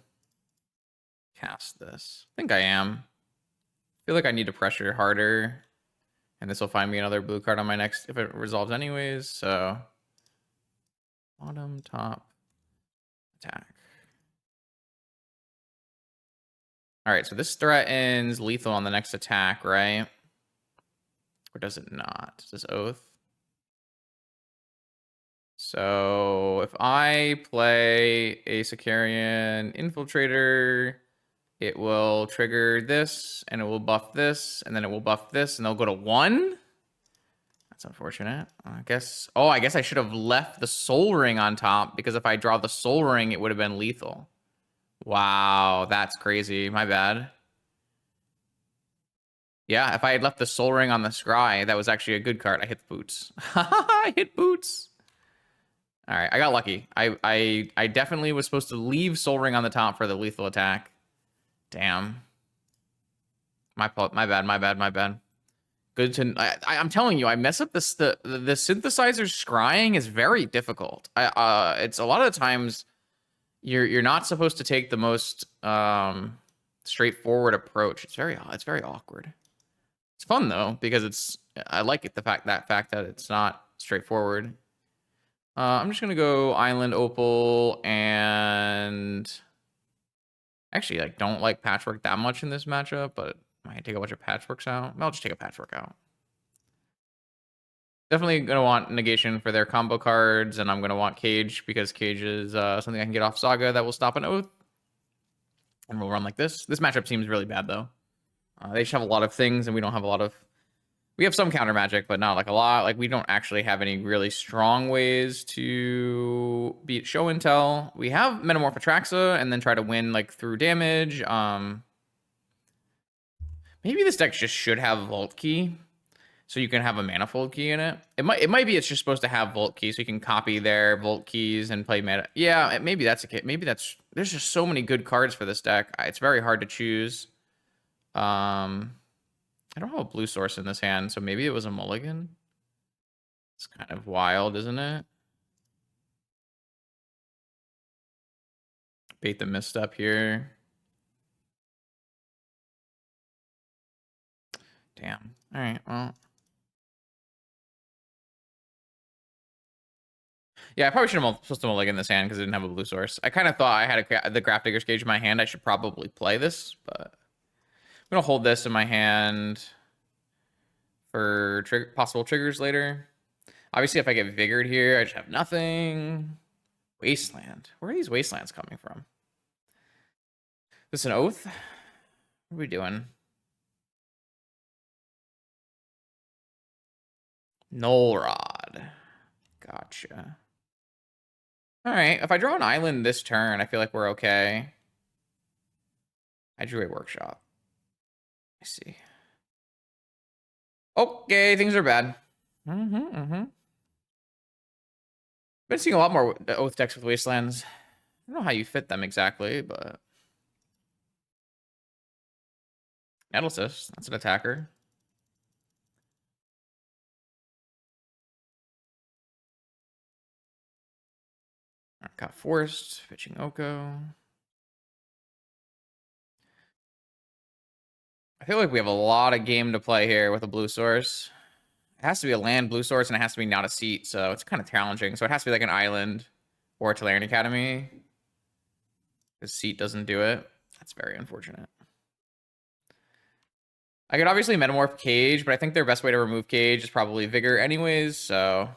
cast this? I think I am. I feel like I need to pressure harder, and this will find me another blue card on my next, if it resolves anyways, so... Bottom, top, attack. Alright, so this threatens lethal on the next attack, right? Or does it not? Is this Oath? So if I play a Sicarian Infiltrator, it will trigger this, and it will buff this, and then it will buff this, and they'll go to 1? That's unfortunate. I guess... Oh, I guess I should have left the Soul Ring on top, because if I draw the Soul Ring, it would have been lethal. Wow, that's crazy. My bad. Yeah, if I had left the Soul Ring on the scry, that was actually a good card. I hit the boots. I hit boots. All right, I got lucky. I definitely was supposed to leave Soul Ring on the top for the lethal attack. Damn. My bad. Good to... I'm telling you, I mess up this... The synthesizer's scrying is very difficult. It's a lot of the times you're not supposed to take the most straightforward approach. It's very awkward. It's fun though, because I like it, the fact that it's not straightforward. I'm just gonna go Island Opal, and actually I don't like Patchwork that much in this matchup, but I might take a bunch of Patchworks out. I'll just take a Patchwork out. Definitely gonna want negation for their combo cards, and I'm gonna want Cage, because Cage is something I can get off Saga that will stop an Oath. And we'll run like this. This matchup seems really bad though. They just have a lot of things, and we don't have a lot of... We have some counter magic, but not like a lot. Like, we don't actually have any really strong ways to beat Show and Tell. We have Metamorph Atraxa and then try to win like through damage. Maybe this deck just should have Vault Key, so you can have a Manifold Key in it. It might be it's just supposed to have Vault Key, so you can copy their Vault Keys and play mana. Yeah, maybe that's a kit. Maybe that's... There's just so many good cards for this deck. It's very hard to choose. I don't have a blue source in this hand, so maybe it was a mulligan. It's kind of wild, isn't it? Bait the misstep here. Damn. All right, well. Yeah, I probably should have supposed to mulligan this hand because I didn't have a blue source. I kind of thought I had the Grafdigger's Cage in my hand. I should probably play this, but I'm going to hold this in my hand for possible triggers later. Obviously, if I get Vigored here, I just have nothing. Wasteland. Where are these Wastelands coming from? Is this an Oath? What are we doing? Null Rod. Gotcha. All right, if I draw an island this turn, I feel like we're okay. I drew a workshop. I see. Okay, things are bad. Been seeing a lot more Oath decks with Wastelands. I don't know how you fit them exactly, but... Nettlesis, that's an attacker. Got forced, pitching Oko. I feel like we have a lot of game to play here with a blue source. It has to be a land blue source, and it has to be not a seat, so it's kind of challenging. So it has to be like an island or a Tolarian Academy. Because seat doesn't do it. That's very unfortunate. I could obviously Metamorph Cage, but I think their best way to remove Cage is probably Vigor anyways, so...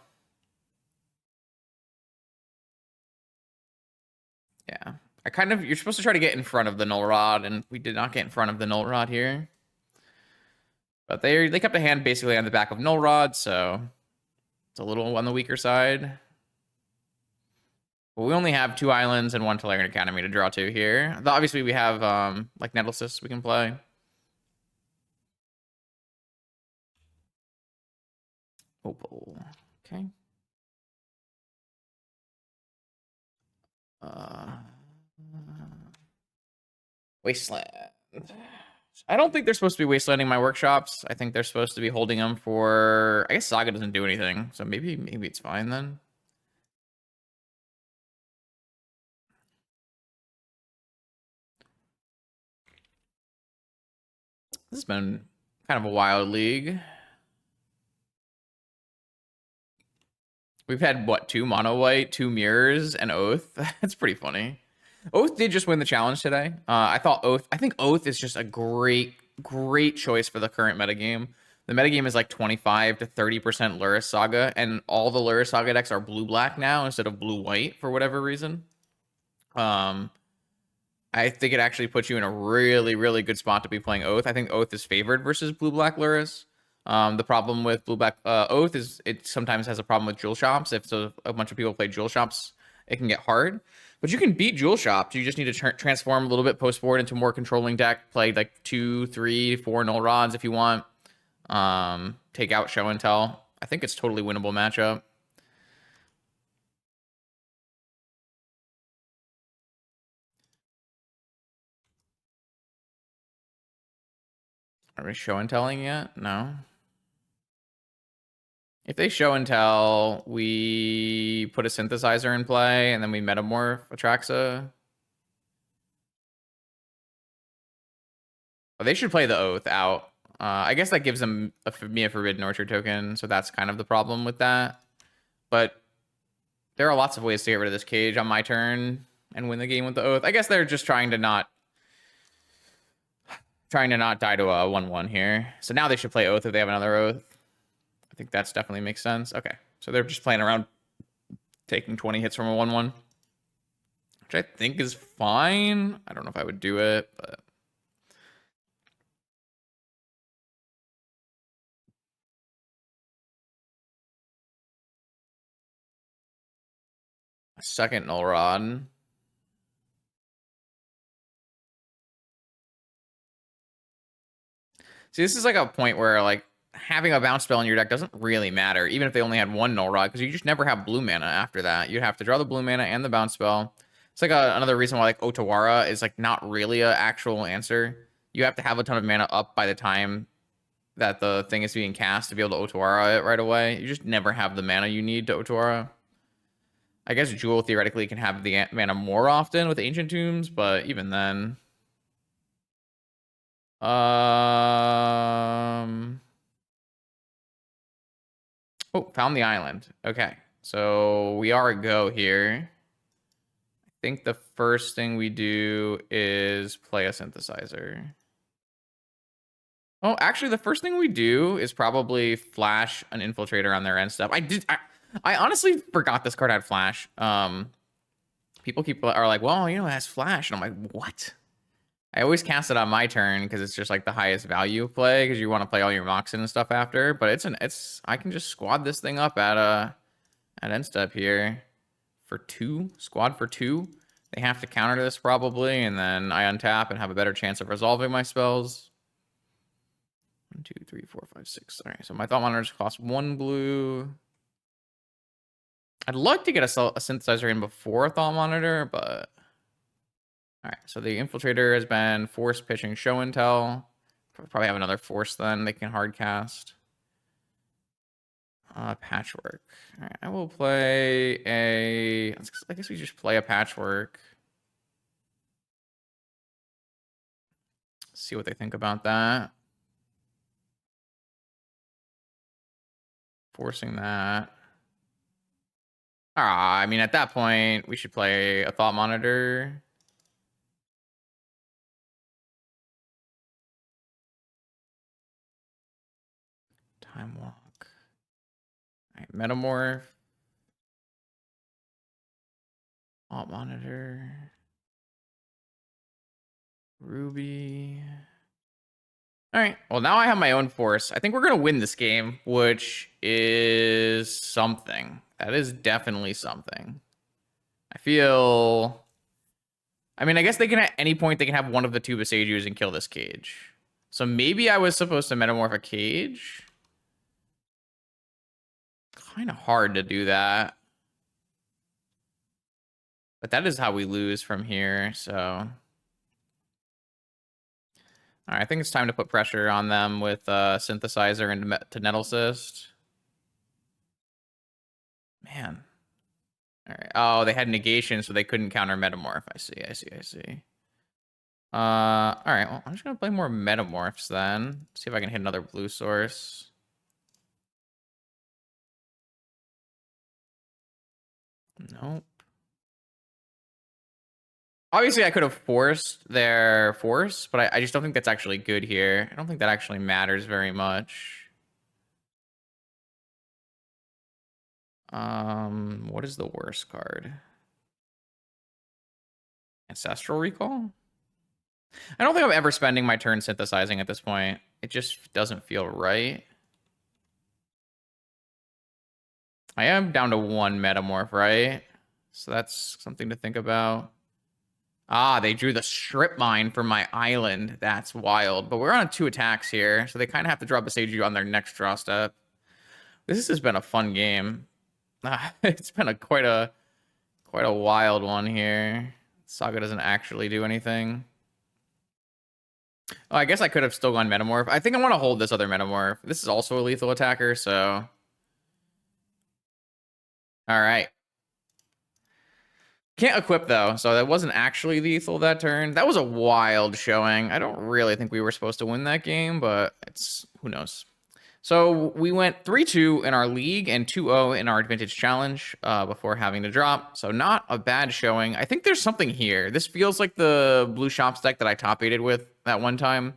Yeah. You're supposed to try to get in front of the Null Rod, and we did not get in front of the Null Rod here. But they kept a hand basically on the back of Null Rod, so it's a little on the weaker side. But we only have 2 islands and 1 Tolarian Academy to draw to here. Obviously, we have like Nettlesis we can play. Opal. Okay. Wasteland. I don't think they're supposed to be wastelanding my workshops. I think they're supposed to be holding them for... I guess Saga doesn't do anything, so maybe it's fine then. This has been kind of a wild league. We've had, what, 2 mono white, 2 mirrors, and Oath. That's pretty funny. Oath did just win the challenge today. I think Oath is just a great choice for the current metagame. The metagame is like 25 to 30% Lurrus Saga, and all the Lurrus Saga decks are blue-black now instead of blue-white for whatever reason. I think it actually puts you in a really good spot to be playing Oath. I think Oath is favored versus blue-black Lurrus. The problem with blue-black Oath is it sometimes has a problem with jewel shops. If a bunch of people play jewel shops, it can get hard. But you can beat jewel shops. You just need to transform a little bit post-board into a more controlling deck. Play like 2, 3, 4 null rods if you want. Take out show and tell. I think it's totally winnable matchup. Are we show and telling yet? No. If they show and tell, we put a synthesizer in play, and then we metamorph Atraxa. Oh, they should play the Oath out. I guess that gives them a Forbidden Orchard token, so that's kind of the problem with that. But there are lots of ways to get rid of this cage on my turn and win the game with the Oath. I guess they're just trying to not die to a 1/1 here. So now they should play Oath if they have another Oath. I think that's definitely makes sense. Okay, so they're just playing around taking 20 hits from a 1/1, which I think is fine. I don't know if I would do it, but... A second null rod. See, this is like a point where like having a bounce spell in your deck doesn't really matter, even if they only had 1 null rod, because you just never have blue mana after that. You have to draw the blue mana and the bounce spell. It's like another reason why like Otawara is like not really an actual answer. You have to have a ton of mana up by the time that the thing is being cast to be able to Otawara it right away. You just never have the mana you need to Otawara. I guess Jewel theoretically can have the mana more often with Ancient Tombs, but even then... Oh, found the island. Okay, so we are a go here. I think the first thing we do is play a synthesizer. Oh, actually, the first thing we do is probably flash an infiltrator on their end step. I honestly forgot this card had flash. People are like, well, you know, it has flash, and I'm like, what? I always cast it on my turn because it's just like the highest value play because you want to play all your Moxen and stuff after. But I can just squad this thing up at end step here. for 2, squad for 2. They have to counter this probably, and then I untap and have a better chance of resolving my spells. 1, 2, 3, 4, 5, 6. All right, so my thought monitors cost 1 blue. I'd like to get a synthesizer in before a thought monitor, but all right. So the infiltrator has been force pitching show and tell. Probably have another force then they can hard cast. Patchwork. All right, I will play a. I guess we just play a patchwork. See what they think about that. Forcing that. I mean, at that point, we should play a thought monitor. Time walk. All right, metamorph. Thought monitor. Ruby. All right. Well, now I have my own force. I think we're going to win this game, which is something. That is definitely something. I feel... I mean, I guess they can at any point, they can have one of the 2 Besagers and kill this cage. So maybe I was supposed to metamorph a cage. Kind of hard to do that. But that is how we lose from here, so... All right, I think it's time to put pressure on them with Synthesizer and to Nettle Cyst. Man. All right. Oh, they had negation, so they couldn't counter Metamorph. I see. All right, well, I'm just going to play more Metamorphs then. See if I can hit another blue source. Nope. Obviously, I could have forced their force, but I just don't think that's actually good here. I don't think that actually matters very much. What is the worst card? Ancestral Recall? I don't think I'm ever spending my turn synthesizing at this point. It just doesn't feel right. I am down to 1 Metamorph, right? So that's something to think about. Ah, they drew the Strip Mine from my island. That's wild. But we're on 2 attacks here, so they kind of have to drop a Seiju on their next draw step. This has been a fun game. It's been quite a wild one here. Saga doesn't actually do anything. Oh, I guess I could have still gone Metamorph. I think I want to hold this other Metamorph. This is also a lethal attacker, so... All right. Can't equip, though, so that wasn't actually lethal that turn. That was a wild showing. I don't really think we were supposed to win that game, but it's... who knows. So we went 3-2 in our league and 2-0 in our Vintage Challenge before having to drop. So not a bad showing. I think there's something here. This feels like the Blue Shops deck that I top 8'd with that one time.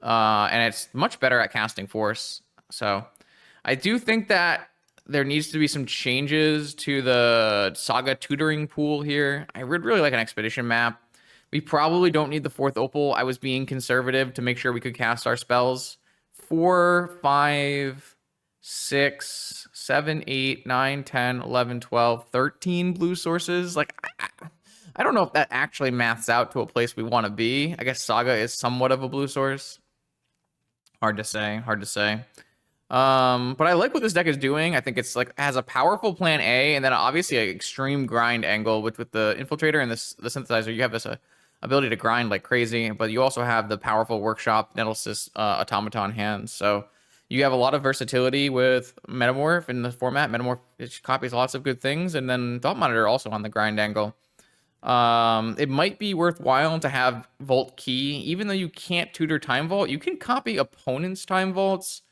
And it's much better at casting Force. So I do think that there needs to be some changes to the Saga tutoring pool here. I would really like an Expedition map. We probably don't need the 4th Opal. I was being conservative to make sure we could cast our spells. 4, 5, 6, 7, 8, 9, 10, 11, 12, 13 blue sources. Like, I don't know if that actually maths out to a place we want to be. I guess Saga is somewhat of a blue source. Hard to say. But I like what this deck is doing. I think it's like has a powerful plan A, and then obviously an extreme grind angle with the infiltrator and the synthesizer. You have this ability to grind like crazy, but you also have the powerful workshop Nettlecyst automaton hands. So you have a lot of versatility with Metamorph in the format. Metamorph copies lots of good things, and then Thought Monitor also on the grind angle. It might be worthwhile to have Vault Key, even though you can't tutor Time Vault. You can copy opponents' Time Vaults.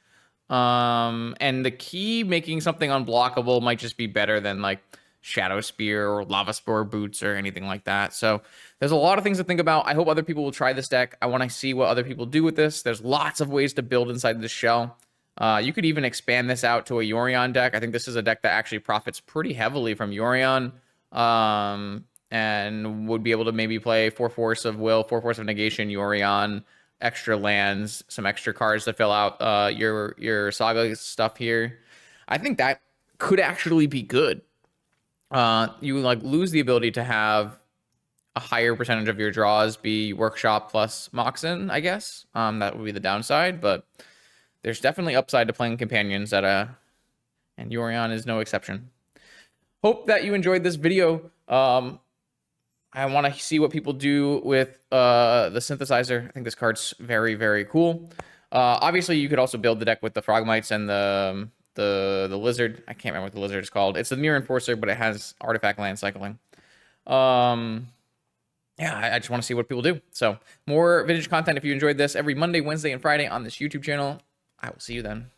And the key making something unblockable might just be better than like Shadow Spear or Lava Spore Boots or anything like that. So there's a lot of things to think about. I hope other people will try this deck. I want to see what other people do with this. There's lots of ways to build inside this shell. You could even expand this out to a Yorion deck. I think this is a deck that actually profits pretty heavily from Yorion. And would be able to maybe play 4 Force of Will, 4 Force of Negation, Yorion, extra lands, some extra cards to fill out your Saga stuff here. I think that could actually be good. you like lose the ability to have a higher percentage of your draws be workshop plus Moxen, I guess. That would be the downside, but there's definitely upside to playing companions at and Yorion is no exception. Hope that you enjoyed this video. I want to see what people do with the synthesizer. I think this card's very, very cool. Obviously, you could also build the deck with the Frogmites and the lizard. I can't remember what the lizard is called. It's a near enforcer, but it has artifact land cycling. Yeah, I just want to see what people do. So more vintage content if you enjoyed this every Monday, Wednesday, and Friday on this YouTube channel. I will see you then.